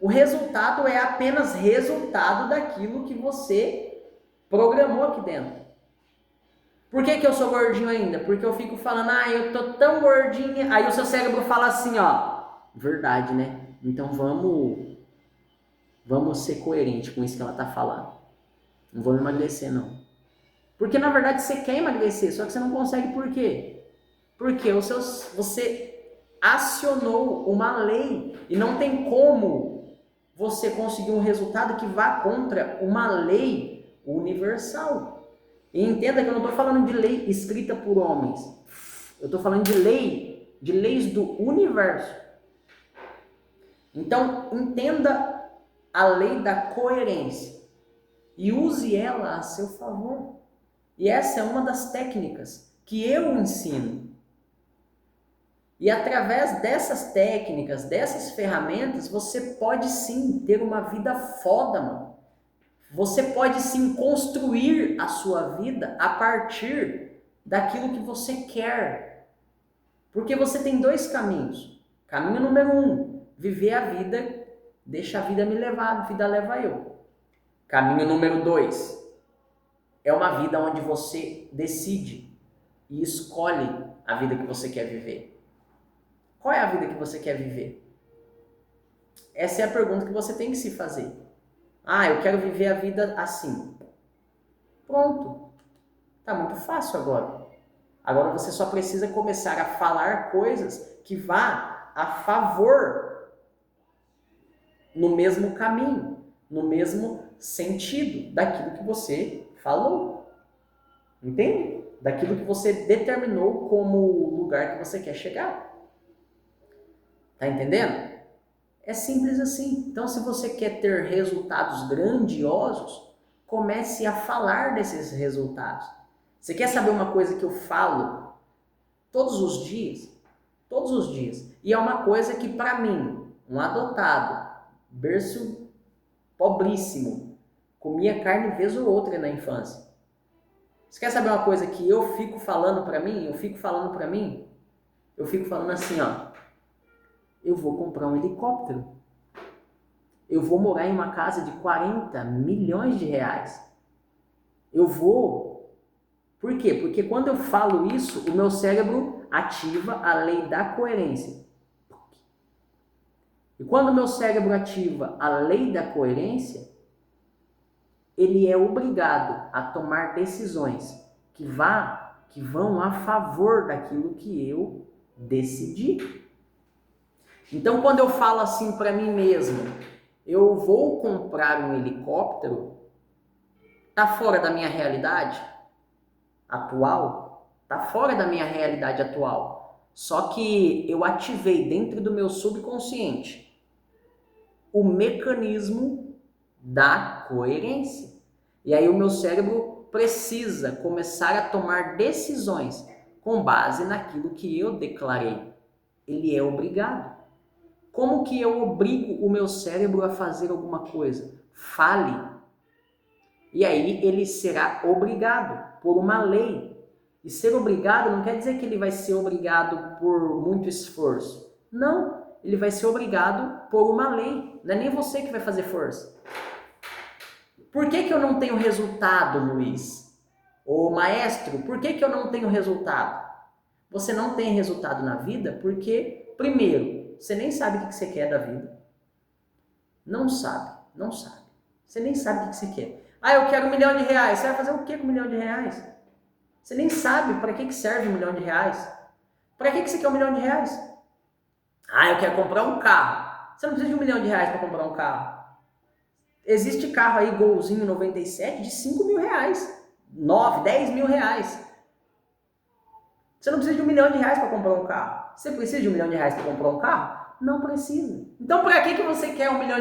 O resultado é apenas resultado daquilo que você programou aqui dentro. Por que eu sou gordinho ainda? Porque eu fico falando, eu tô tão gordinha. Aí o seu cérebro fala assim, verdade, né? Então vamos ser coerente com isso que ela tá falando. Não vou emagrecer, não. Porque na verdade você quer emagrecer, só que você não consegue por quê? Porque você acionou uma lei e não tem como você conseguir um resultado que vá contra uma lei universal. E entenda que eu não estou falando de lei escrita por homens. Eu estou falando de leis do universo. Então, entenda a lei da coerência e use ela a seu favor. E essa é uma das técnicas que eu ensino. E através dessas técnicas, dessas ferramentas, você pode sim ter uma vida foda, mano. Você pode sim construir a sua vida a partir daquilo que você quer. Porque você tem dois caminhos. Caminho número 1, viver a vida, deixa a vida me levar, a vida leva eu. Caminho número 2, é uma vida onde você decide e escolhe a vida que você quer viver. Qual é a vida que você quer viver? Essa é a pergunta que você tem que se fazer. Eu quero viver a vida assim. Pronto. Tá muito fácil agora. Agora você só precisa começar a falar coisas que vá a favor no mesmo caminho, no mesmo sentido daquilo que você falou. Entende? Daquilo que você determinou como lugar que você quer chegar. Tá entendendo? É simples assim. Então, se você quer ter resultados grandiosos, comece a falar desses resultados. Você quer saber uma coisa que eu falo todos os dias? Todos os dias. E é uma coisa que, para mim, um adotado, berço pobríssimo, comia carne vez ou outra na infância. Você quer saber uma coisa que eu fico falando para mim? Eu fico falando assim, eu vou comprar um helicóptero. Eu vou morar em uma casa de 40 milhões de reais. Eu vou. Por quê? Porque quando eu falo isso, o meu cérebro ativa a lei da coerência. E quando o meu cérebro ativa a lei da coerência, ele é obrigado a tomar decisões que que vão a favor daquilo que eu decidi. Então, quando eu falo assim para mim mesmo, eu vou comprar um helicóptero, tá fora da minha realidade atual? Tá fora da minha realidade atual. Só que eu ativei dentro do meu subconsciente o mecanismo da coerência. E aí o meu cérebro precisa começar a tomar decisões com base naquilo que eu declarei. Ele é obrigado. Como que eu obrigo o meu cérebro a fazer alguma coisa? Fale. E aí ele será obrigado por uma lei. E ser obrigado não quer dizer que ele vai ser obrigado por muito esforço. Não, ele vai ser obrigado por uma lei. Não é nem você que vai fazer força. Por que eu não tenho resultado, Luiz? Ô maestro, por que eu não tenho resultado? Você não tem resultado na vida porque, primeiro, você nem sabe o que você quer da vida. Não sabe. Você nem sabe o que você quer. Ah, eu quero R$1 milhão. Você vai fazer o que com R$1 milhão? Você nem sabe para que serve R$1 milhão. Para que você quer R$1 milhão? Ah, eu quero comprar um carro. Você não precisa de R$1 milhão para comprar um carro. Existe carro aí, Golzinho 97, de R$5 mil. 9, 10 mil reais. Você não precisa de R$1 milhão para comprar um carro. Você precisa de R$1 milhão para comprar um carro? Não precisa. Então, para que você quer R$1 milhão?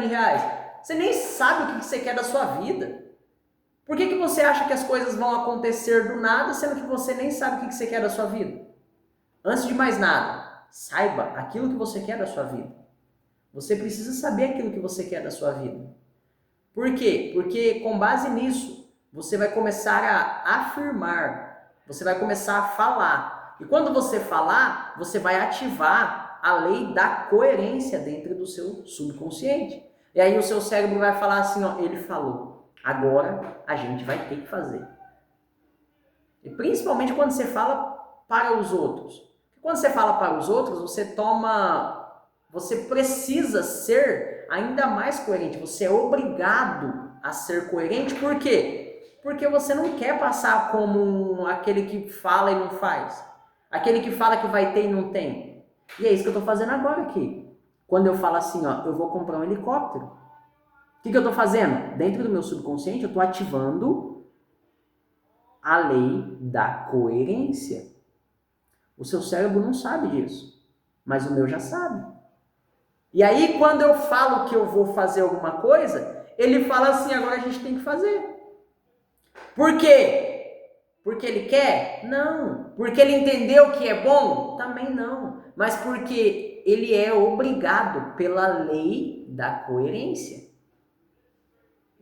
Você nem sabe o que você quer da sua vida. Por que você acha que as coisas vão acontecer do nada, sendo que você nem sabe o que você quer da sua vida? Antes de mais nada, saiba aquilo que você quer da sua vida. Você precisa saber aquilo que você quer da sua vida. Por quê? Porque com base nisso, você vai começar a afirmar, você vai começar a falar. E quando você falar, você vai ativar a lei da coerência dentro do seu subconsciente. E aí o seu cérebro vai falar assim, ó, ele falou, agora a gente vai ter que fazer. E principalmente quando você fala para os outros. Quando você fala para os outros, você precisa ser ainda mais coerente. Você é obrigado a ser coerente. Por quê? Porque você não quer passar como aquele que fala e não faz. Aquele que fala que vai ter e não tem. E é isso que eu estou fazendo agora aqui. Quando eu falo assim, ó, eu vou comprar um helicóptero. O que eu estou fazendo? Dentro do meu subconsciente, eu estou ativando a lei da coerência. O seu cérebro não sabe disso, mas o meu já sabe. E aí, quando eu falo que eu vou fazer alguma coisa, ele fala assim, agora a gente tem que fazer. Por quê? Porque ele quer? Não. Porque ele entendeu que é bom? Também não. Mas porque ele é obrigado pela lei da coerência.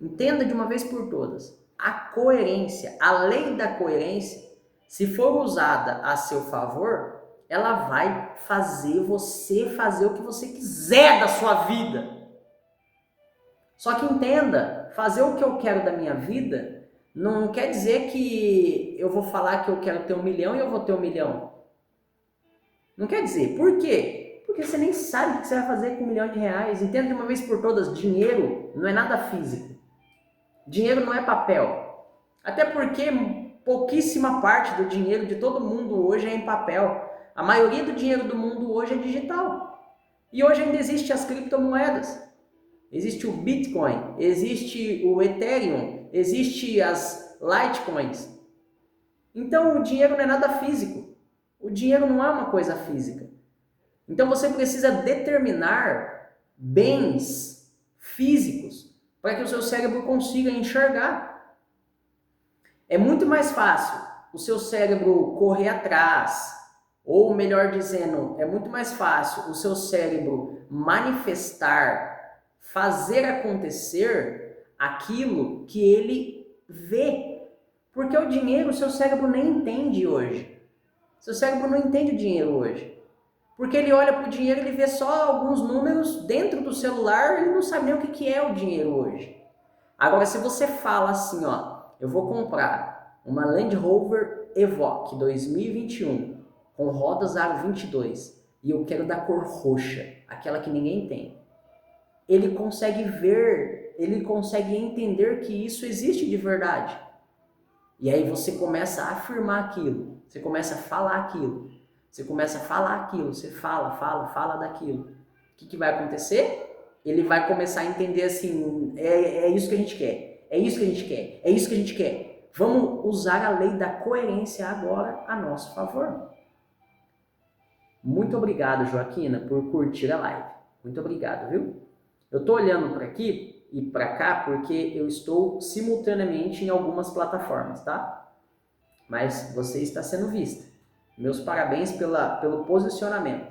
Entenda de uma vez por todas. A coerência, a lei da coerência, se for usada a seu favor, ela vai fazer você fazer o que você quiser da sua vida. Só que entenda, fazer o que eu quero da minha vida não quer dizer que eu vou falar que eu quero ter 1 milhão e eu vou ter 1 milhão. Não quer dizer. Por quê? Porque você nem sabe o que você vai fazer com R$1 milhão. Entenda de uma vez por todas, dinheiro não é nada físico. Dinheiro não é papel. Até porque pouquíssima parte do dinheiro de todo mundo hoje é em papel. A maioria do dinheiro do mundo hoje é digital. E hoje ainda existem as criptomoedas. Existe o Bitcoin, existe o Ethereum, existe as Litecoins. Então o dinheiro não é nada físico. O dinheiro não é uma coisa física. Então você precisa determinar bens físicos para que o seu cérebro consiga enxergar. É muito mais fácil o seu cérebro correr atrás, ou melhor dizendo, é muito mais fácil o seu cérebro manifestar, fazer acontecer aquilo que ele vê. Porque o dinheiro o seu cérebro nem entende hoje. Seu cérebro não entende o dinheiro hoje. Porque ele olha para o dinheiro e ele vê só alguns números dentro do celular, ele não sabe nem o que é o dinheiro hoje. Agora, se você fala assim, ó, eu vou comprar uma Land Rover Evoque 2021 com rodas aro 22 e eu quero da cor roxa, aquela que ninguém tem. Ele consegue ver, ele consegue entender que isso existe de verdade. E aí você começa a afirmar aquilo. você começa a falar aquilo. Você começa a falar aquilo, você fala daquilo. O que vai acontecer? Ele vai começar a entender assim, é isso que a gente quer, é isso que a gente quer, é isso que a gente quer. Vamos usar a lei da coerência agora a nosso favor. Muito obrigado, Joaquina, por curtir a live. Muito obrigado, viu? Eu tô olhando para aqui e para cá porque eu estou simultaneamente em algumas plataformas, tá? Mas você está sendo vista. Meus parabéns pelo posicionamento.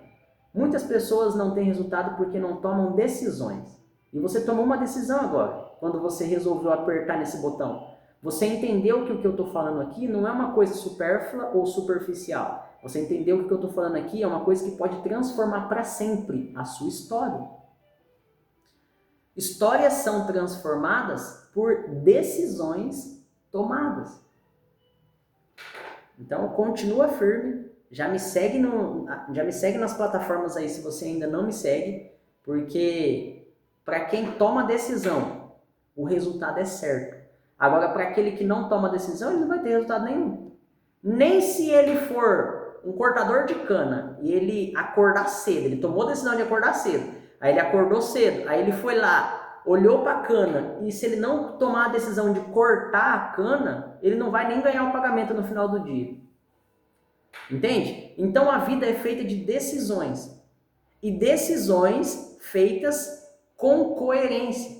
Muitas pessoas não têm resultado porque não tomam decisões. E você tomou uma decisão agora, quando você resolveu apertar nesse botão. Você entendeu que o que eu estou falando aqui não é uma coisa supérflua ou superficial. Você entendeu que o que eu estou falando aqui é uma coisa que pode transformar para sempre a sua história. Histórias são transformadas por decisões tomadas. Então, continua firme. Já me segue nas plataformas aí se você ainda não me segue, porque para quem toma decisão, o resultado é certo. Agora, para aquele que não toma decisão, ele não vai ter resultado nenhum. Nem se ele for um cortador de cana e ele acordar cedo, ele tomou a decisão de acordar cedo, aí ele acordou cedo, aí ele foi lá, olhou para a cana, e se ele não tomar a decisão de cortar a cana, ele não vai nem ganhar o pagamento no final do dia. Entende? Então a vida é feita de decisões. E decisões feitas com coerência.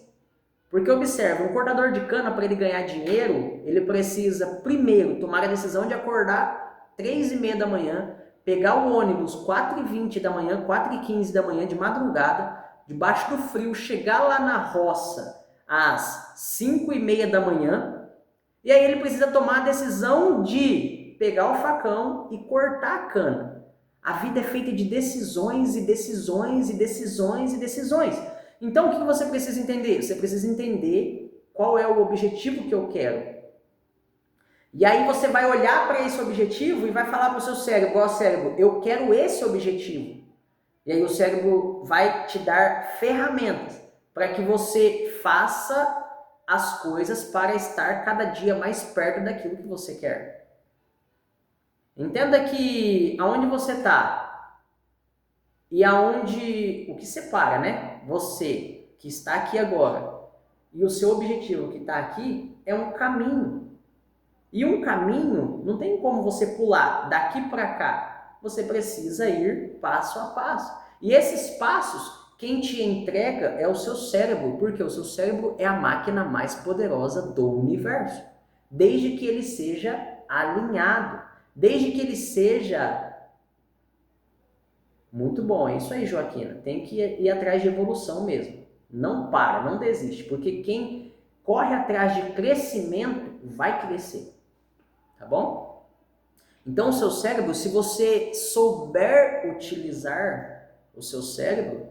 Porque observa, um cortador de cana, para ele ganhar dinheiro, ele precisa primeiro tomar a decisão de acordar 3h30 da manhã, pegar o ônibus 4h20 da manhã, 4h15 da manhã, de madrugada, debaixo do frio, chegar lá na roça às 5h30 da manhã, e aí ele precisa tomar a decisão de pegar o facão e cortar a cana. A vida é feita de decisões e decisões e decisões e decisões. Então o que você precisa entender? Você precisa entender qual é o objetivo que eu quero. E aí você vai olhar para esse objetivo e vai falar para o seu cérebro, ó cérebro, eu quero esse objetivo. E aí o cérebro vai te dar ferramentas para que você faça as coisas para estar cada dia mais perto daquilo que você quer. Entenda que aonde você está e aonde o que separa, né? Você que está aqui agora e o seu objetivo que está aqui é um caminho. E um caminho não tem como você pular daqui para cá. Você precisa ir passo a passo. E esses passos, quem te entrega é o seu cérebro, porque o seu cérebro é a máquina mais poderosa do universo. Desde que ele seja alinhado. Desde que ele seja... Muito bom, é isso aí, Joaquina. Tem que ir atrás de evolução mesmo. Não para, não desiste, porque quem corre atrás de crescimento vai crescer. Tá bom? Então, o seu cérebro, se você souber utilizar o seu cérebro,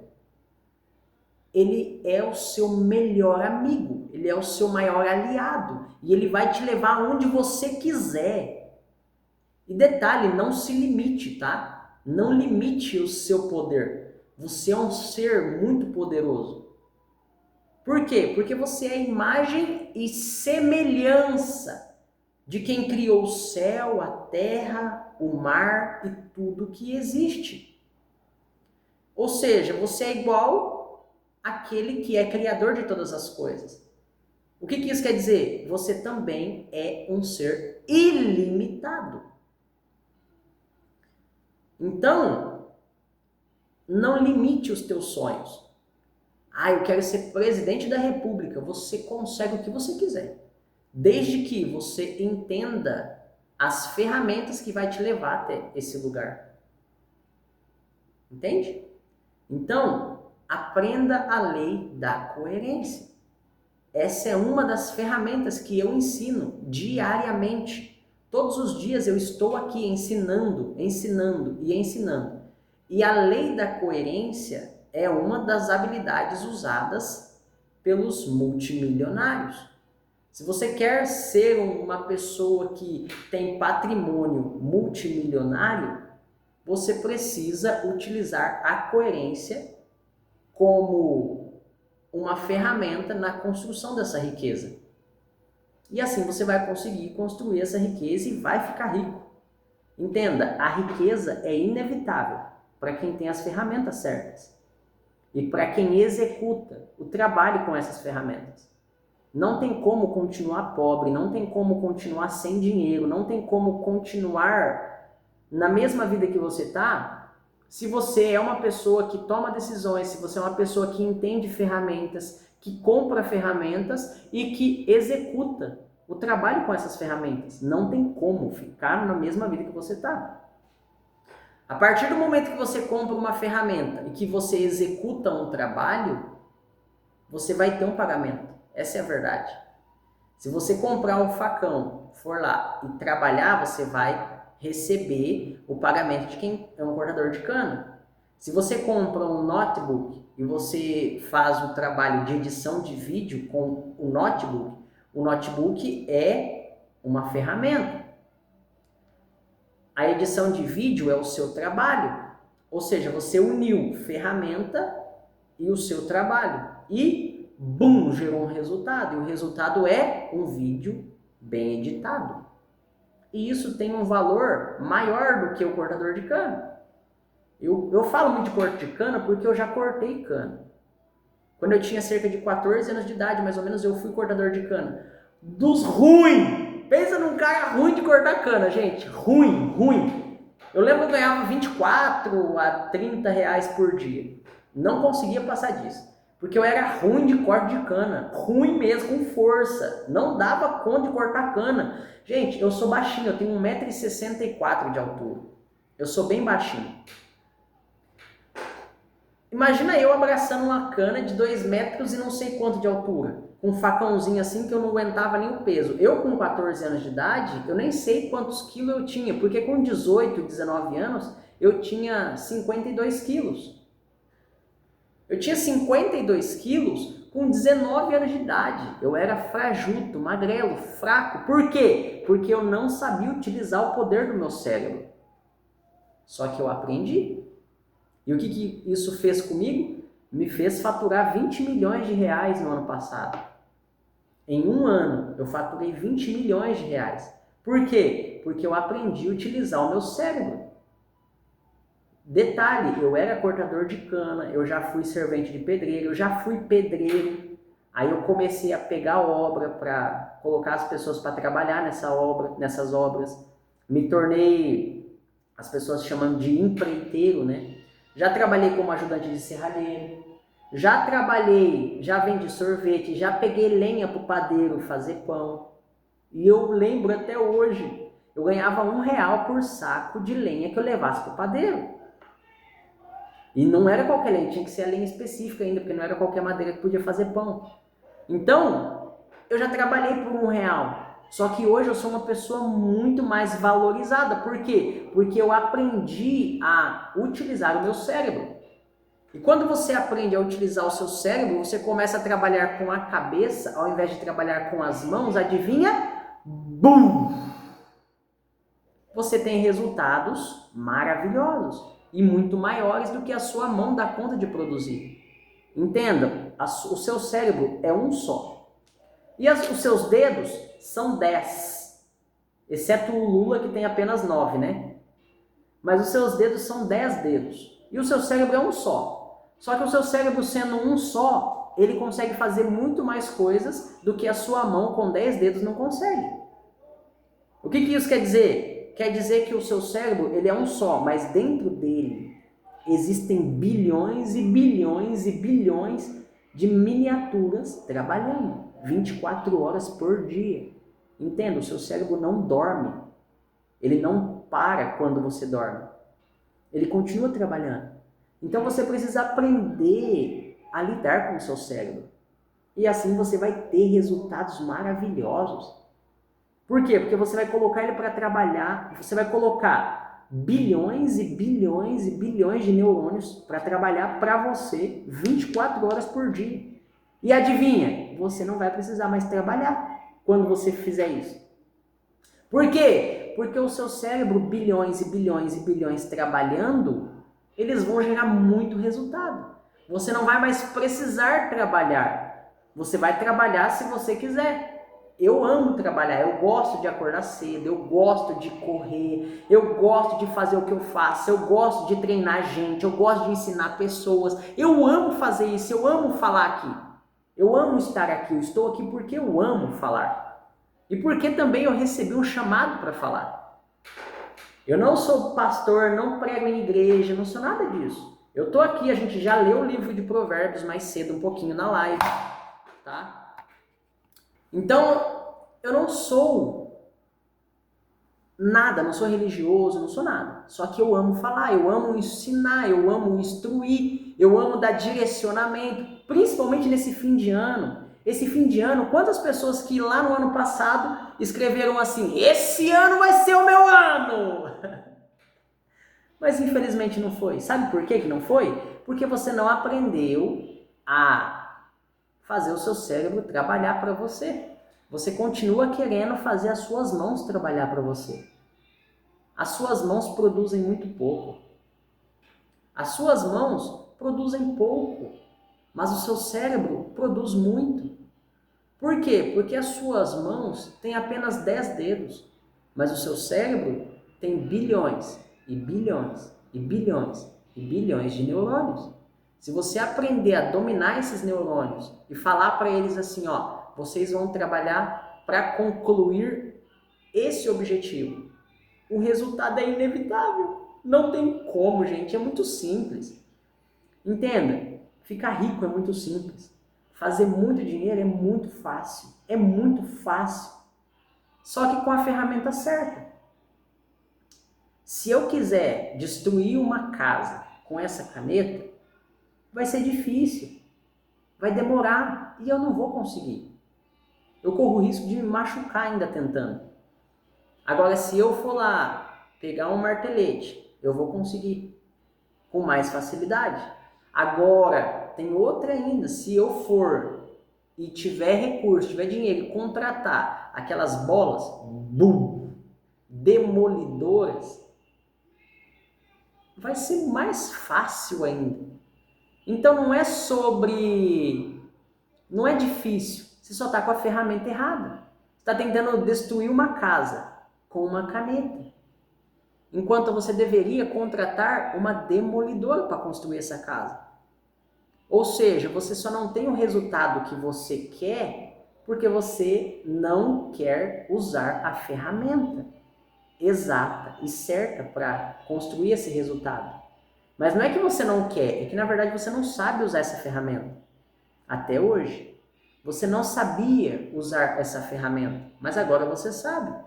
ele é o seu melhor amigo, ele é o seu maior aliado e ele vai te levar aonde você quiser. E detalhe, não se limite, tá? Não limite o seu poder. Você é um ser muito poderoso. Por quê? Porque você é a imagem e semelhança de quem criou o céu, a terra, o mar e tudo que existe. Ou seja, você é igual àquele que é criador de todas as coisas. O que isso quer dizer? Você também é um ser ilimitado. Então, não limite os teus sonhos. Eu quero ser presidente da República. Você consegue o que você quiser. Desde que você entenda as ferramentas que vai te levar até esse lugar. Entende? Então, aprenda a lei da coerência. Essa é uma das ferramentas que eu ensino diariamente. Todos os dias eu estou aqui ensinando. E a lei da coerência é uma das habilidades usadas pelos multimilionários. Se você quer ser uma pessoa que tem patrimônio multimilionário, você precisa utilizar a coerência como uma ferramenta na construção dessa riqueza. E assim você vai conseguir construir essa riqueza e vai ficar rico. Entenda, a riqueza é inevitável para quem tem as ferramentas certas e para quem executa o trabalho com essas ferramentas. Não tem como continuar pobre, não tem como continuar sem dinheiro, não tem como continuar na mesma vida que você está, se você é uma pessoa que toma decisões, se você é uma pessoa que entende ferramentas, que compra ferramentas e que executa o trabalho com essas ferramentas. Não tem como ficar na mesma vida que você está. A partir do momento que você compra uma ferramenta e que você executa um trabalho, você vai ter um pagamento. Essa é a verdade. Se você comprar um facão, for lá e trabalhar, você vai receber o pagamento de quem é um cortador de cana. Se você compra um notebook e você faz o trabalho de edição de vídeo com o notebook é uma ferramenta. A edição de vídeo é o seu trabalho. Ou seja, você uniu ferramenta e o seu trabalho. E, bum, gerou um resultado. E o resultado é um vídeo bem editado. E isso tem um valor maior do que o cortador de cana. Eu falo muito de corte de cana porque eu já cortei cana. Quando eu tinha cerca de 14 anos de idade, mais ou menos, eu fui cortador de cana. Dos ruins! Pensa num cara ruim de cortar cana, gente. Ruim. Eu lembro que eu ganhava 24 a 30 reais por dia. Não conseguia passar disso. Porque eu era ruim de corte de cana. Ruim mesmo, com força. Não dava conta de cortar cana. Gente, eu sou baixinho, eu tenho 1,64 m de altura. Eu sou bem baixinho. Imagina eu abraçando uma cana de 2 metros e não sei quanto de altura, com um facãozinho assim que eu não aguentava nem o peso. Eu com 14 anos de idade, eu nem sei quantos quilos eu tinha, porque com 18, 19 anos, eu tinha 52 quilos. Eu tinha 52 quilos com 19 anos de idade. Eu era frajuto, magrelo, fraco. Por quê? Porque eu não sabia utilizar o poder do meu cérebro. Só que eu aprendi. E o que isso fez comigo? Me fez faturar 20 milhões de reais no ano passado. Em um ano, eu faturei 20 milhões de reais. Por quê? Porque eu aprendi a utilizar o meu cérebro. Detalhe, eu era cortador de cana, eu já fui servente de pedreiro, eu já fui pedreiro. Aí eu comecei a pegar obra para colocar as pessoas para trabalhar nessas obras. Me tornei, as pessoas chamam de empreiteiro, né? Já trabalhei como ajudante de serralheiro, já vendi sorvete, já peguei lenha para o padeiro fazer pão. E eu lembro até hoje, eu ganhava R$1 por saco de lenha que eu levasse para o padeiro. E não era qualquer lenha, tinha que ser a lenha específica ainda, porque não era qualquer madeira que podia fazer pão. Então, eu já trabalhei por R$1. Só que hoje eu sou uma pessoa muito mais valorizada. Por quê? Porque eu aprendi a utilizar o meu cérebro. E quando você aprende a utilizar o seu cérebro, você começa a trabalhar com a cabeça, ao invés de trabalhar com as mãos, adivinha? Bum! Você tem resultados maravilhosos e muito maiores do que a sua mão dá conta de produzir. Entenda, o seu cérebro é um só. E os seus dedos são 10. Exceto o Lula, que tem apenas 9, né? Mas os seus dedos são 10 dedos. E o seu cérebro é um só. Só que o seu cérebro sendo um só, ele consegue fazer muito mais coisas do que a sua mão com 10 dedos não consegue. O que isso quer dizer? Quer dizer que o seu cérebro ele é um só, mas dentro dele existem bilhões e bilhões e bilhões de miniaturas trabalhando 24 horas por dia. Entenda, o seu cérebro não dorme. Ele não para quando você dorme. Ele continua trabalhando. Então você precisa aprender a lidar com o seu cérebro. E assim você vai ter resultados maravilhosos. Por quê? Porque você vai colocar ele para trabalhar, você vai colocar bilhões e bilhões e bilhões de neurônios para trabalhar para você 24 horas por dia. E adivinha? Você não vai precisar mais trabalhar quando você fizer isso. Por quê? Porque o seu cérebro, bilhões e bilhões e bilhões trabalhando, eles vão gerar muito resultado. Você não vai mais precisar trabalhar. Você vai trabalhar se você quiser. Eu amo trabalhar, eu gosto de acordar cedo, eu gosto de correr, eu gosto de fazer o que eu faço, eu gosto de treinar gente, eu gosto de ensinar pessoas, eu amo fazer isso, eu amo falar aqui, eu amo estar aqui, eu estou aqui porque eu amo falar e porque também eu recebi um chamado para falar. Eu não sou pastor, não prego em igreja, não sou nada disso. Eu estou aqui, a gente já leu o livro de Provérbios mais cedo, um pouquinho na live, tá? Então, eu não sou nada, não sou religioso, não sou nada. Só que eu amo falar, eu amo ensinar, eu amo instruir, eu amo dar direcionamento, principalmente nesse fim de ano. Esse fim de ano, quantas pessoas que lá no ano passado escreveram assim, esse ano vai ser o meu ano! Mas infelizmente não foi. Sabe por que não foi? Porque você não aprendeu a fazer o seu cérebro trabalhar para você. Você continua querendo fazer as suas mãos trabalhar para você. As suas mãos produzem muito pouco. As suas mãos produzem pouco, mas o seu cérebro produz muito. Por quê? Porque as suas mãos têm apenas 10 dedos, mas o seu cérebro tem bilhões e bilhões e bilhões e bilhões de neurônios. Se você aprender a dominar esses neurônios e falar para eles assim, ó, vocês vão trabalhar para concluir esse objetivo, o resultado é inevitável. Não tem como, gente, é muito simples. Entenda, ficar rico é muito simples. Fazer muito dinheiro é muito fácil. É muito fácil. Só que com a ferramenta certa. Se eu quiser destruir uma casa com essa caneta, vai ser difícil, vai demorar e eu não vou conseguir. Eu corro o risco de me machucar ainda tentando. Agora, se eu for lá pegar um martelete, eu vou conseguir com mais facilidade. Agora, tem outra ainda, se eu for e tiver recurso, tiver dinheiro e contratar aquelas bolas, bum, demolidoras, vai ser mais fácil ainda. Então não é não é difícil, você só está com a ferramenta errada. Você está tentando destruir uma casa com uma caneta, enquanto você deveria contratar uma demolidora para construir essa casa. Ou seja, você só não tem o resultado que você quer porque você não quer usar a ferramenta exata e certa para construir esse resultado. Mas não é que você não quer, é que na verdade você não sabe usar essa ferramenta. Até hoje, você não sabia usar essa ferramenta, mas agora você sabe.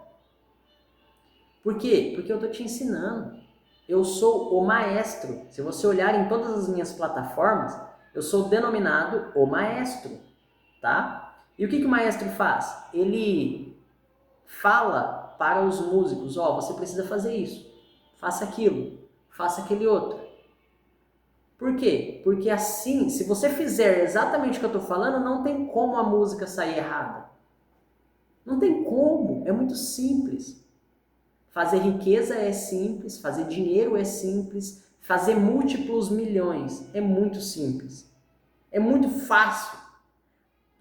Por quê? Porque eu estou te ensinando. Eu sou o maestro. Se você olhar em todas as minhas plataformas, eu sou denominado o maestro, tá? E o que o maestro faz? Ele fala para os músicos, ó, você precisa fazer isso, faça aquilo, faça aquele outro. Por quê? Porque assim, se você fizer exatamente o que eu estou falando, não tem como a música sair errada. Não tem como, é muito simples. Fazer riqueza é simples, fazer dinheiro é simples, fazer múltiplos milhões é muito simples. É muito fácil.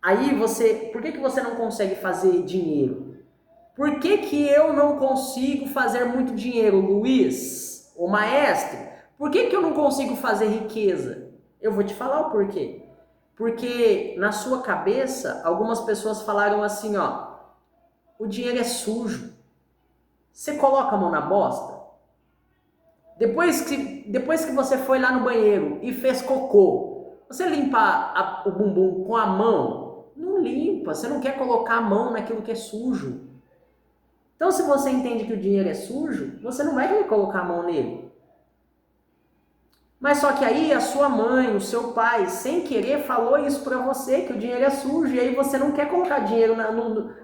Aí por que você não consegue fazer dinheiro? Por que eu não consigo fazer muito dinheiro, Luiz, o maestro? Por que eu não consigo fazer riqueza? Eu vou te falar o porquê. Porque na sua cabeça, algumas pessoas falaram assim, ó, o dinheiro é sujo. Você coloca a mão na bosta? Depois que você foi lá no banheiro e fez cocô, você limpa o bumbum com a mão? Não limpa, você não quer colocar a mão naquilo que é sujo. Então, se você entende que o dinheiro é sujo, você não vai querer colocar a mão nele. Mas só que aí a sua mãe, o seu pai, sem querer, falou isso pra você, que o dinheiro é sujo, e aí você não quer colocar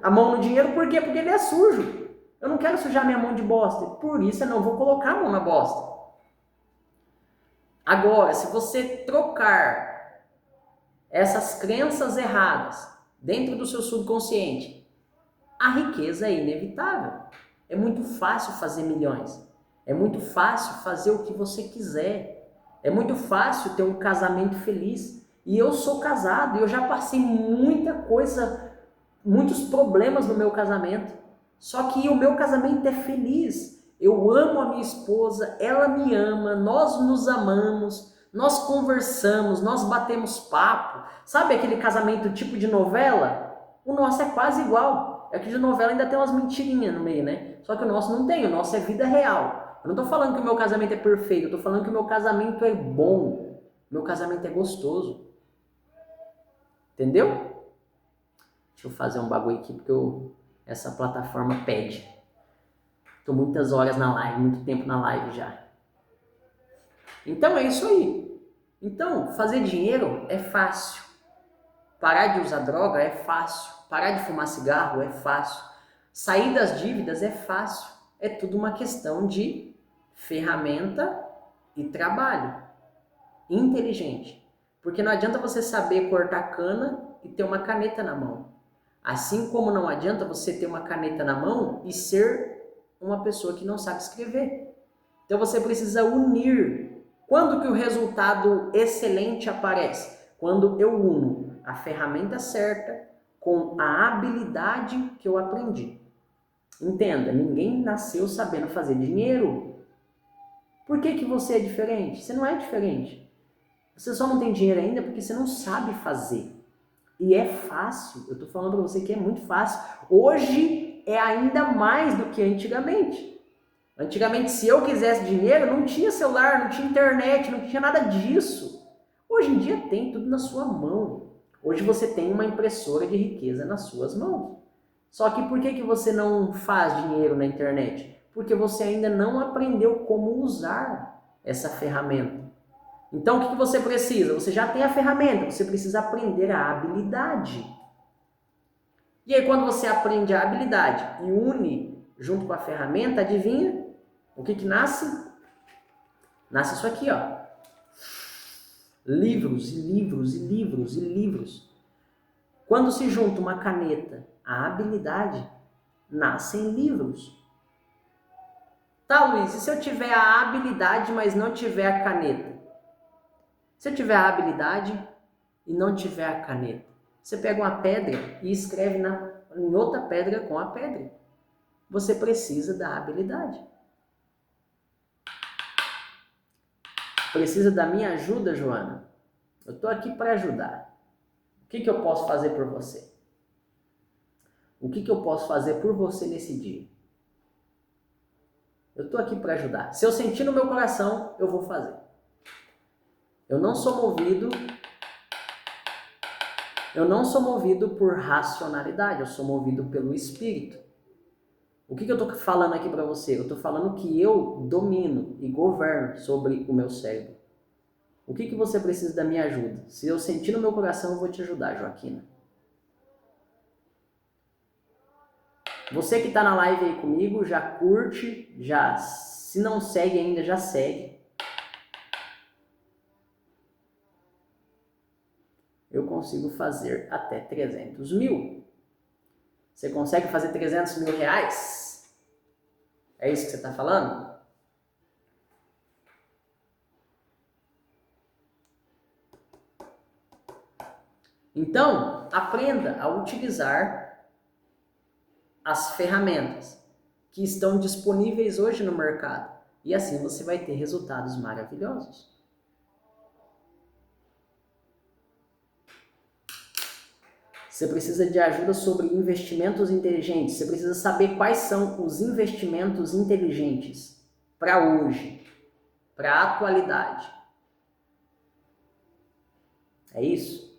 a mão no dinheiro, por quê? Porque ele é sujo. Eu não quero sujar minha mão de bosta, por isso eu não vou colocar a mão na bosta. Agora, se você trocar essas crenças erradas dentro do seu subconsciente, a riqueza é inevitável. É muito fácil fazer milhões. É muito fácil fazer o que você quiser. É muito fácil ter um casamento feliz. E eu sou casado e eu já passei muita coisa muitos problemas no meu casamento. Só que o meu casamento é feliz. Eu amo a minha esposa, ela me ama, nós nos amamos, nós conversamos, nós batemos papo. Sabe aquele casamento tipo de novela? O nosso é quase igual. É que de novela ainda tem umas mentirinhas no meio, né? Só que o nosso não tem, o nosso é vida real. Eu não tô falando que o meu casamento é perfeito, eu tô falando que o meu casamento é bom. Meu casamento é gostoso. Entendeu? Deixa eu fazer um bagulho aqui porque essa plataforma pede. Tô muitas horas na live, muito tempo na live já. Então é isso aí. Então, fazer dinheiro é fácil. Parar de usar droga é fácil. Parar de fumar cigarro é fácil. Sair das dívidas é fácil. É tudo uma questão de ferramenta e trabalho inteligente. Porque não adianta você saber cortar cana e ter uma caneta na mão. Assim como não adianta você ter uma caneta na mão e ser uma pessoa que não sabe escrever. Então você precisa unir. Quando que o resultado excelente aparece? Quando eu uno a ferramenta certa com a habilidade que eu aprendi. Entenda, ninguém nasceu sabendo fazer dinheiro. Por que você é diferente? Você não é diferente. Você só não tem dinheiro ainda porque você não sabe fazer. E é fácil. Eu estou falando para você que é muito fácil. Hoje é ainda mais do que antigamente. Antigamente, se eu quisesse dinheiro, não tinha celular, não tinha internet, não tinha nada disso. Hoje em dia tem tudo na sua mão. Hoje você tem uma impressora de riqueza nas suas mãos. Só que por que você não faz dinheiro na internet? Porque você ainda não aprendeu como usar essa ferramenta. Então o que você precisa? Você já tem a ferramenta, você precisa aprender a habilidade. E aí quando você aprende a habilidade e une junto com a ferramenta, adivinha? O que nasce? Nasce isso aqui, ó. Livros e livros e livros e livros. Quando se junta uma caneta à habilidade, nascem livros. Tá, Luiz, e se eu tiver a habilidade, mas não tiver a caneta? Se eu tiver a habilidade e não tiver a caneta, você pega uma pedra e escreve em outra pedra com a pedra. Você precisa da habilidade. Precisa da minha ajuda, Joana? Eu estou aqui para ajudar. O que eu posso fazer por você? O que eu posso fazer por você nesse dia? Eu estou aqui para ajudar. Se eu sentir no meu coração, eu vou fazer. Eu não sou movido por racionalidade, eu sou movido pelo Espírito. O que eu estou falando aqui para você? Eu estou falando que eu domino e governo sobre o meu cérebro. O que você precisa da minha ajuda? Se eu sentir no meu coração, eu vou te ajudar, Joaquina. Você que está na live aí comigo, já curte, se não segue ainda, já segue. Eu consigo fazer até 300 mil. Você consegue fazer 300 mil reais? É isso que você está falando? Então, aprenda a utilizar as ferramentas que estão disponíveis hoje no mercado. E assim você vai ter resultados maravilhosos. Você precisa de ajuda sobre investimentos inteligentes. Você precisa saber quais são os investimentos inteligentes para hoje, para a atualidade. É isso?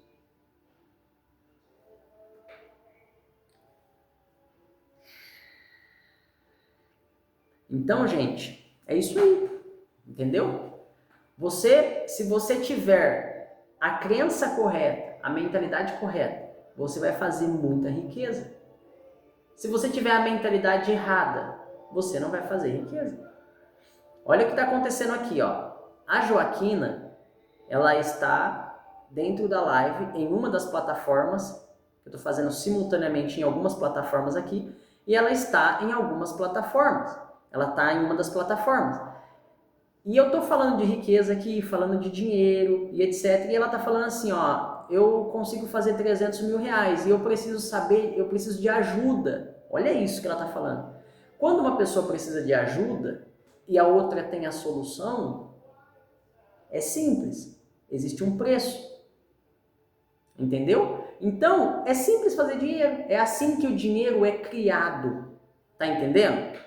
Então, gente, é isso aí. Entendeu? Se você tiver a crença correta, a mentalidade correta, você vai fazer muita riqueza. Se você tiver a mentalidade errada, você não vai fazer riqueza. Olha o que está acontecendo aqui, ó. A Joaquina, ela está dentro da live em uma das plataformas. Eu estou fazendo simultaneamente em algumas plataformas aqui. E ela está em algumas plataformas. Ela está em uma das plataformas. E eu tô falando de riqueza aqui, falando de dinheiro e etc. E ela tá falando assim, ó, eu consigo fazer 300 mil reais e eu preciso saber, eu preciso de ajuda. Olha isso que ela tá falando. Quando uma pessoa precisa de ajuda e a outra tem a solução, é simples. Existe um preço. Entendeu? Então, é simples fazer dinheiro. É assim que o dinheiro é criado. Tá entendendo?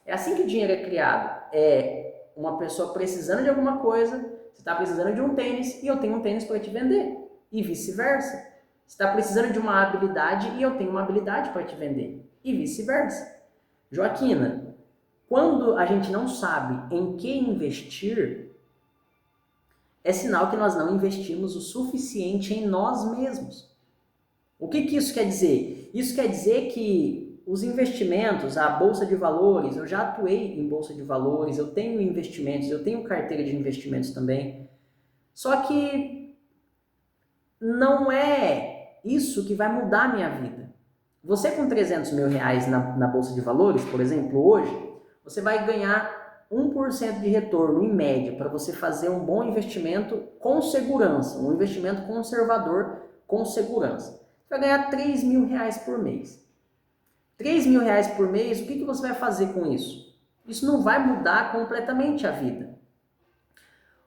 É assim que o dinheiro é criado. É uma pessoa precisando de alguma coisa, você está precisando de um tênis e eu tenho um tênis para te vender. E vice-versa. Você está precisando de uma habilidade e eu tenho uma habilidade para te vender. E vice-versa. Joaquina, quando a gente não sabe em que investir, é sinal que nós não investimos o suficiente em nós mesmos. O que isso quer dizer? Isso quer dizer que os investimentos, a bolsa de valores, eu já atuei em bolsa de valores, eu tenho investimentos, eu tenho carteira de investimentos também. Só que não é isso que vai mudar a minha vida. Você com 300 mil reais na bolsa de valores, por exemplo, hoje, você vai ganhar 1% de retorno em média para você fazer um bom investimento com segurança, um investimento conservador com segurança. Você vai ganhar 3 mil reais por mês. 3 mil reais por mês, o que você vai fazer com isso? Isso não vai mudar completamente a vida.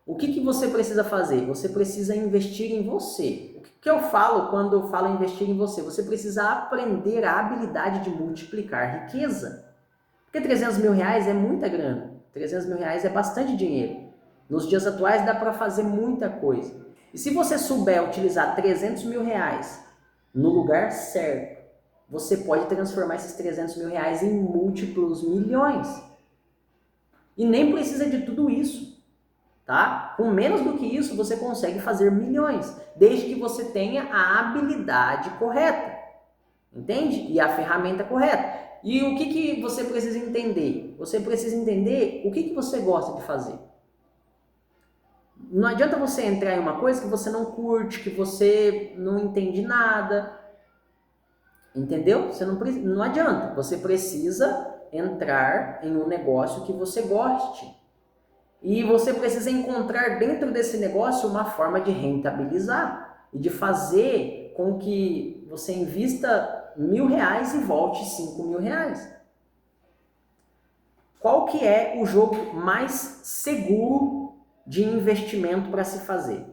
O que você precisa fazer? Você precisa investir em você. O que eu falo quando eu falo investir em você? Você precisa aprender a habilidade de multiplicar riqueza. Porque 300 mil reais é muita grana. 300 mil reais é bastante dinheiro. Nos dias atuais dá para fazer muita coisa. E se você souber utilizar 300 mil reais no lugar certo, você pode transformar esses 300 mil reais em múltiplos milhões. E nem precisa de tudo isso, tá? Com menos do que isso, você consegue fazer milhões, desde que você tenha a habilidade correta, entende? E a ferramenta correta. E o que você precisa entender? Você precisa entender o que você gosta de fazer. Não adianta você entrar em uma coisa que você não curte, que você não entende nada. Entendeu? Você não adianta. Você precisa entrar em um negócio que você goste. E você precisa encontrar dentro desse negócio uma forma de rentabilizar e de fazer com que você invista 1.000 reais e volte 5 mil reais. Qual que é o jogo mais seguro de investimento para se fazer?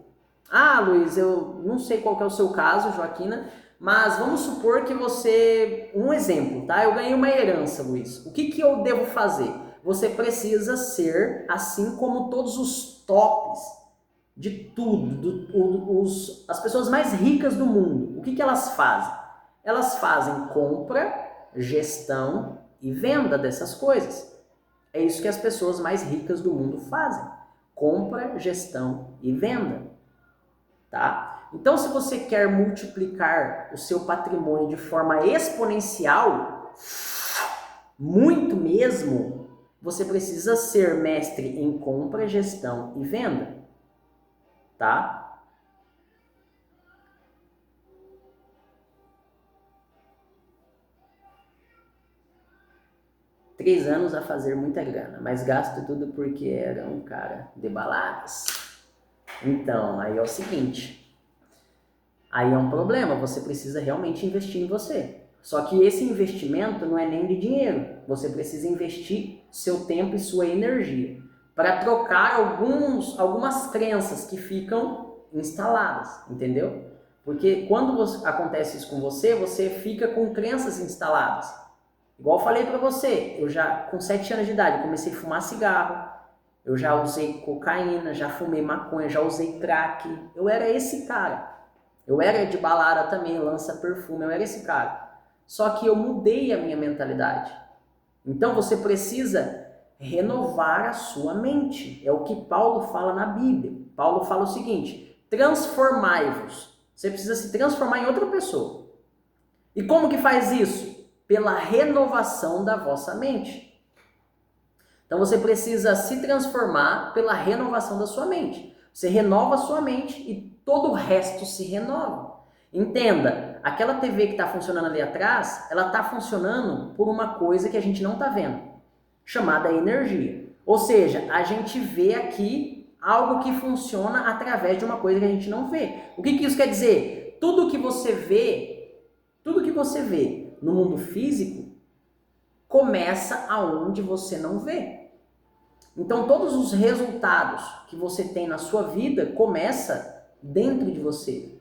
Ah, Luiz, eu não sei qual que é o seu caso, Joaquina, mas vamos supor que você... Um exemplo, tá? Eu ganhei uma herança, Luiz. O que eu devo fazer? Você precisa ser, assim como todos os tops de tudo, as pessoas mais ricas do mundo. O que elas fazem? Elas fazem compra, gestão e venda dessas coisas. É isso que as pessoas mais ricas do mundo fazem. Compra, gestão e venda. Tá? Então, se você quer multiplicar o seu patrimônio de forma exponencial, muito mesmo, você precisa ser mestre em compra, gestão e venda. Tá? Três anos a fazer muita grana, mas gasto tudo porque era um cara de baladas. Então, aí é o seguinte... Aí é um problema, você precisa realmente investir em você. Só que esse investimento não é nem de dinheiro. Você precisa investir seu tempo e sua energia para trocar algumas crenças que ficam instaladas, entendeu? Porque quando acontece isso com você, você fica com crenças instaladas. Igual eu falei para você, eu já com 7 anos de idade comecei a fumar cigarro, eu já usei cocaína, já fumei maconha, já usei crack. Eu era esse cara. Eu era de balada também, lança perfume, eu era esse cara. Só que eu mudei a minha mentalidade. Então você precisa renovar a sua mente. É o que Paulo fala na Bíblia. Paulo fala o seguinte: transformai-vos. Você precisa se transformar em outra pessoa. E como que faz isso? Pela renovação da vossa mente. Então você precisa se transformar pela renovação da sua mente. Você renova a sua mente e todo o resto se renova. Entenda, aquela TV que está funcionando ali atrás, ela está funcionando por uma coisa que a gente não está vendo, chamada energia. Ou seja, a gente vê aqui algo que funciona através de uma coisa que a gente não vê. O que isso quer dizer? Tudo que você vê no mundo físico começa aonde você não vê. Então todos os resultados que você tem na sua vida começa dentro de você.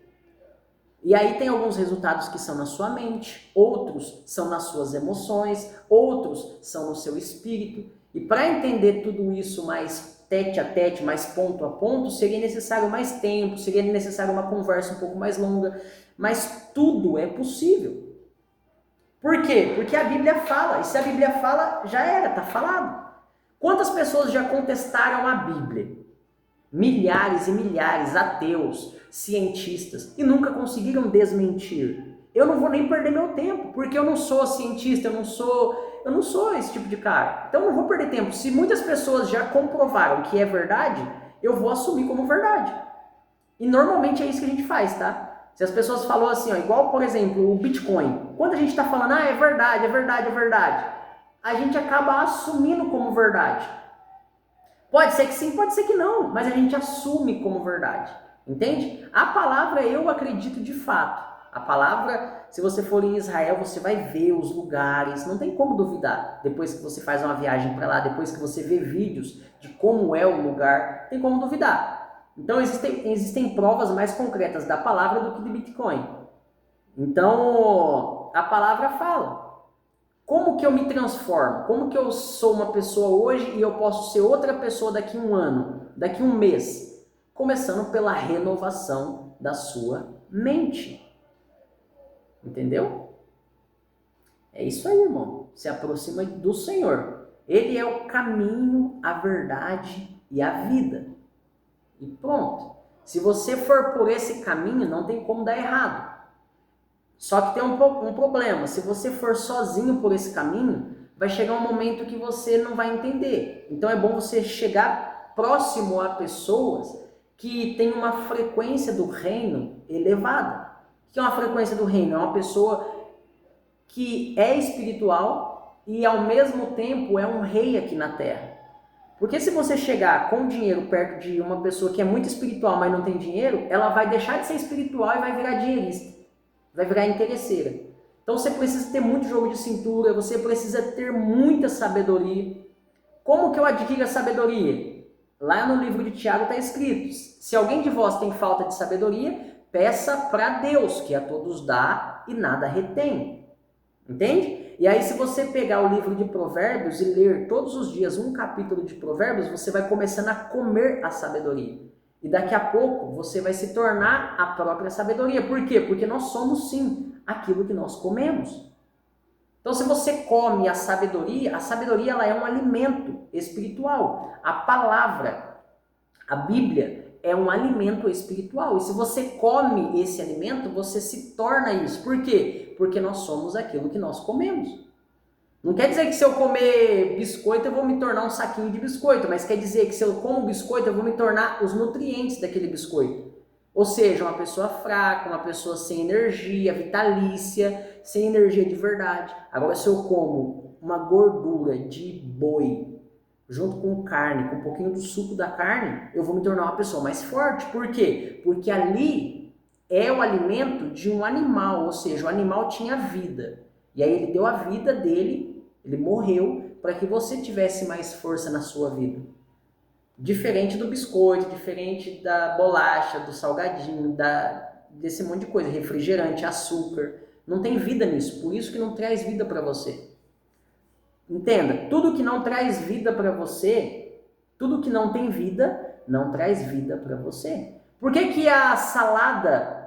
E aí tem alguns resultados que são na sua mente, outros são nas suas emoções, outros são no seu espírito. E para entender tudo isso mais tete a tete, mais ponto a ponto, seria necessário mais tempo, seria necessário uma conversa um pouco mais longa, mas tudo é possível. Por quê? Porque a Bíblia fala, e se a Bíblia fala, já era, está falado. Quantas pessoas já contestaram a Bíblia? Milhares e milhares, ateus, cientistas, e nunca conseguiram desmentir. Eu não vou nem perder meu tempo, porque eu não sou cientista, eu não sou esse tipo de cara. Então eu não vou perder tempo. Se muitas pessoas já comprovaram que é verdade, eu vou assumir como verdade. E normalmente é isso que a gente faz, tá? Se as pessoas falam assim, ó, igual, por exemplo, o Bitcoin. Quando a gente está falando, é verdade, é verdade, é verdade, a gente acaba assumindo como verdade. Pode ser que sim, pode ser que não, mas a gente assume como verdade, entende? A palavra eu acredito de fato. A palavra, se você for em Israel, você vai ver os lugares, não tem como duvidar. Depois que você faz uma viagem para lá, depois que você vê vídeos de como é o lugar, tem como duvidar. Então existem provas mais concretas da palavra do que de Bitcoin. Então, a palavra fala. Como que eu me transformo? Como que eu sou uma pessoa hoje e eu posso ser outra pessoa daqui a um ano, daqui a um mês? Começando pela renovação da sua mente. Entendeu? É isso aí, irmão. Se aproxima do Senhor. Ele é o caminho, a verdade e a vida. E pronto. Se você for por esse caminho, não tem como dar errado. Só que tem um problema, se você for sozinho por esse caminho, vai chegar um momento que você não vai entender. Então é bom você chegar próximo a pessoas que têm uma frequência do reino elevada. O que é uma frequência do reino? É uma pessoa que é espiritual e ao mesmo tempo é um rei aqui na terra. Porque se você chegar com dinheiro perto de uma pessoa que é muito espiritual, mas não tem dinheiro, ela vai deixar de ser espiritual e vai virar dinheirista. Vai virar interesseira. Então você precisa ter muito jogo de cintura, você precisa ter muita sabedoria. Como que eu adquiro a sabedoria? Lá no livro de Tiago está escrito, se alguém de vós tem falta de sabedoria, peça para Deus, que a todos dá e nada retém. Entende? E aí se você pegar o livro de Provérbios e ler todos os dias um capítulo de Provérbios, você vai começando a comer a sabedoria. E daqui a pouco você vai se tornar a própria sabedoria. Por quê? Porque nós somos sim aquilo que nós comemos. Então se você come a sabedoria ela é um alimento espiritual. A palavra, a Bíblia é um alimento espiritual. E se você come esse alimento, você se torna isso. Por quê? Porque nós somos aquilo que nós comemos. Não quer dizer que se eu comer biscoito eu vou me tornar um saquinho de biscoito, mas quer dizer que se eu como biscoito eu vou me tornar os nutrientes daquele biscoito. Ou seja, uma pessoa fraca, uma pessoa sem energia, vitalícia, sem energia de verdade. Agora se eu como uma gordura de boi junto com carne, com um pouquinho do suco da carne, eu vou me tornar uma pessoa mais forte. Por quê? Porque ali é o alimento de um animal, ou seja, o animal tinha vida. E aí ele deu a vida dele, ele morreu para que você tivesse mais força na sua vida. Diferente do biscoito, diferente da bolacha, do salgadinho, desse monte de coisa, refrigerante, açúcar. Não tem vida nisso, por isso que não traz vida para você. Entenda, tudo que não traz vida para você, tudo que não tem vida, não traz vida para você. Por que que a salada...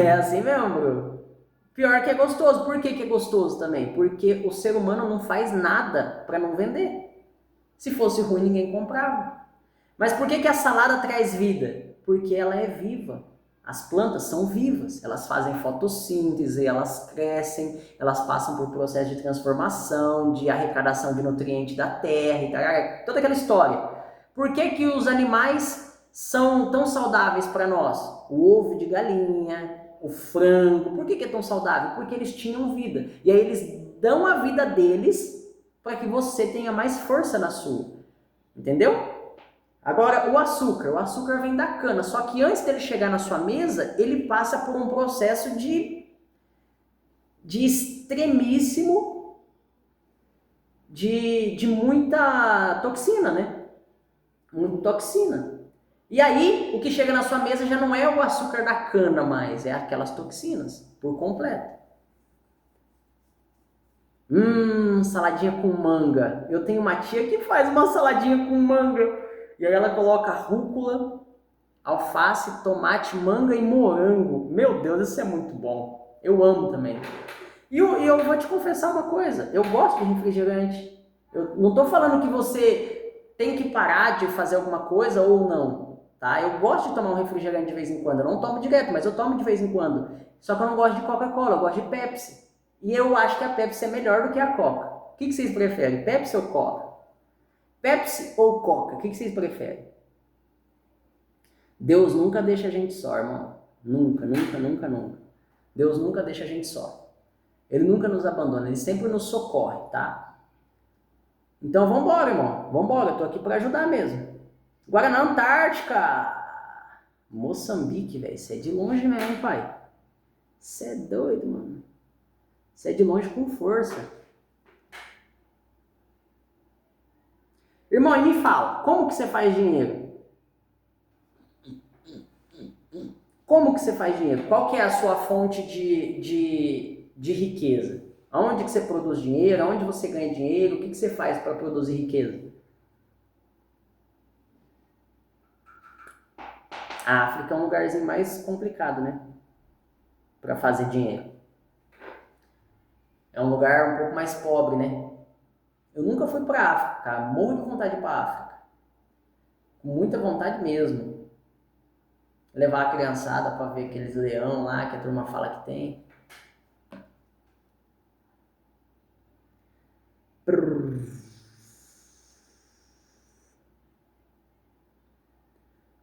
É assim mesmo, bro? Pior que é gostoso. Por que é gostoso também? Porque o ser humano não faz nada para não vender. Se fosse ruim, ninguém comprava. Mas por que a salada traz vida? Porque ela é viva. As plantas são vivas. Elas fazem fotossíntese, elas crescem, elas passam por processo de transformação, de arrecadação de nutrientes da terra, e tal, toda aquela história. Por que os animais são tão saudáveis para nós? O ovo de galinha, o frango. Por que é tão saudável? Porque eles tinham vida. E aí eles dão a vida deles para que você tenha mais força na sua. Entendeu? Agora, o açúcar vem da cana, só que antes dele chegar na sua mesa, ele passa por um processo de extremíssimo, de muita toxina, né? Muita toxina. E aí, o que chega na sua mesa já não é o açúcar da cana mais, é aquelas toxinas, por completo. Saladinha com manga. Eu tenho uma tia que faz uma saladinha com manga. E aí ela coloca rúcula, alface, tomate, manga e morango. Meu Deus, isso é muito bom. Eu amo também. E eu vou te confessar uma coisa. Eu gosto de refrigerante. Eu não estou falando que você tem que parar de fazer alguma coisa ou não. Tá? Eu gosto de tomar um refrigerante de vez em quando. Eu não tomo direto, mas eu tomo de vez em quando. Só que eu não gosto de Coca-Cola, eu gosto de Pepsi. E eu acho que a Pepsi é melhor do que a Coca. O que vocês preferem? Pepsi ou Coca? Pepsi ou Coca? O que vocês preferem? Deus nunca deixa a gente só, irmão. Nunca, nunca, nunca, nunca. Deus nunca deixa a gente só. Ele nunca nos abandona, ele sempre nos socorre, tá? Então vambora, irmão. Vambora, eu tô aqui pra ajudar mesmo. Guaraná Antártica. Moçambique, velho. Isso é de longe mesmo, pai. Isso é doido, mano. Isso é de longe com força. Irmão, e me fala, como que você faz dinheiro? Como que você faz dinheiro? Qual que é a sua fonte de riqueza? Aonde que você produz dinheiro? Aonde você ganha dinheiro? O que você faz para produzir riqueza? A África é um lugarzinho mais complicado, né? Para fazer dinheiro. É um lugar um pouco mais pobre, né? Eu nunca fui para a África, cara. Morro de vontade de ir para a África. Com muita vontade mesmo. Levar a criançada para ver aqueles leão lá que a turma fala que tem.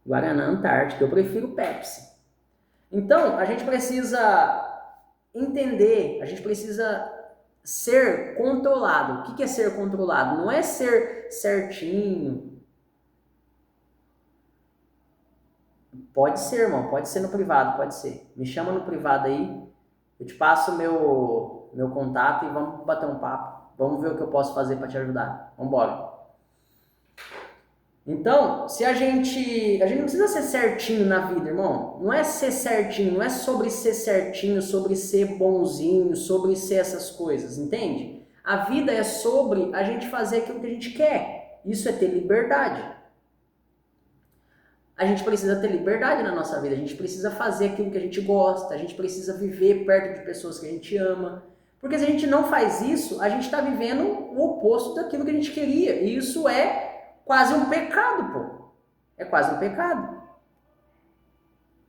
Guaraná Antártica, eu prefiro Pepsi. Então, a gente precisa entender, a gente precisa ser controlado. O que é ser controlado? Não é ser certinho. Pode ser, irmão, pode ser no privado, pode ser. Me chama no privado aí, eu te passo meu contato e vamos bater um papo. Vamos ver o que eu posso fazer para te ajudar. Vamos embora. Então, se a gente não precisa ser certinho na vida, irmão. Não é ser certinho, não é sobre ser certinho, sobre ser bonzinho, sobre ser essas coisas, entende? A vida é sobre a gente fazer aquilo que a gente quer. Isso é ter liberdade. A gente precisa ter liberdade na nossa vida, a gente precisa fazer aquilo que a gente gosta, a gente precisa viver perto de pessoas que a gente ama. Porque se a gente não faz isso, a gente está vivendo o oposto daquilo que a gente queria. E isso é quase um pecado, pô. É quase um pecado.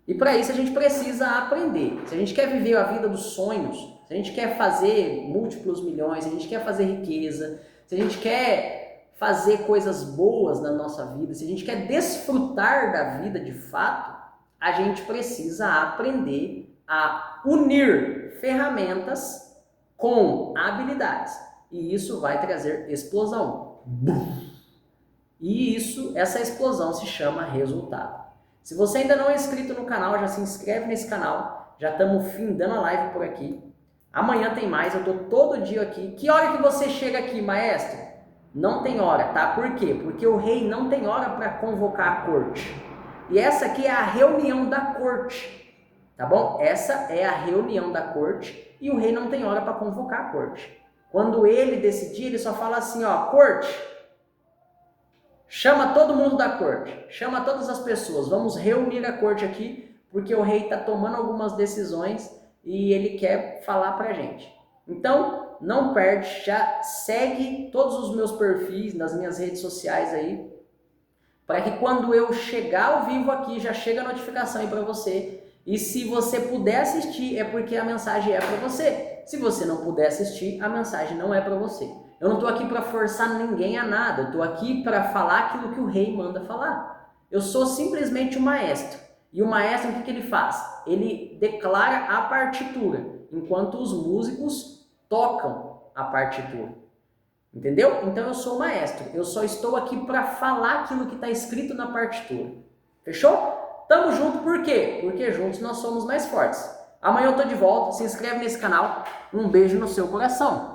E para isso a gente precisa aprender. Se a gente quer viver a vida dos sonhos, se a gente quer fazer múltiplos milhões, se a gente quer fazer riqueza, se a gente quer fazer coisas boas na nossa vida, se a gente quer desfrutar da vida de fato, a gente precisa aprender a unir ferramentas com habilidades. E isso vai trazer explosão. E essa explosão se chama resultado. Se você ainda não é inscrito no canal, já se inscreve nesse canal. Já estamos findando a live por aqui. Amanhã tem mais, eu estou todo dia aqui. Que hora que você chega aqui, maestro? Não tem hora, tá? Por quê? Porque o rei não tem hora para convocar a corte. E essa aqui é a reunião da corte, tá bom? Essa é a reunião da corte e o rei não tem hora para convocar a corte. Quando ele decidir, ele só fala assim, ó, corte, chama todo mundo da corte, chama todas as pessoas, vamos reunir a corte aqui, porque o rei está tomando algumas decisões e ele quer falar pra gente. Então, não perde, já segue todos os meus perfis nas minhas redes sociais aí, para que quando eu chegar ao vivo aqui, já chega a notificação aí para você. E se você puder assistir, é porque a mensagem é para você. Se você não puder assistir, a mensagem não é para você. Eu não estou aqui para forçar ninguém a nada, eu estou aqui para falar aquilo que o rei manda falar. Eu sou simplesmente o maestro. E o maestro, o que ele faz? Ele declara a partitura, enquanto os músicos tocam a partitura. Entendeu? Então eu sou o maestro. Eu só estou aqui para falar aquilo que está escrito na partitura. Fechou? Tamo junto por quê? Porque juntos nós somos mais fortes. Amanhã eu tô de volta. Se inscreve nesse canal. Um beijo no seu coração.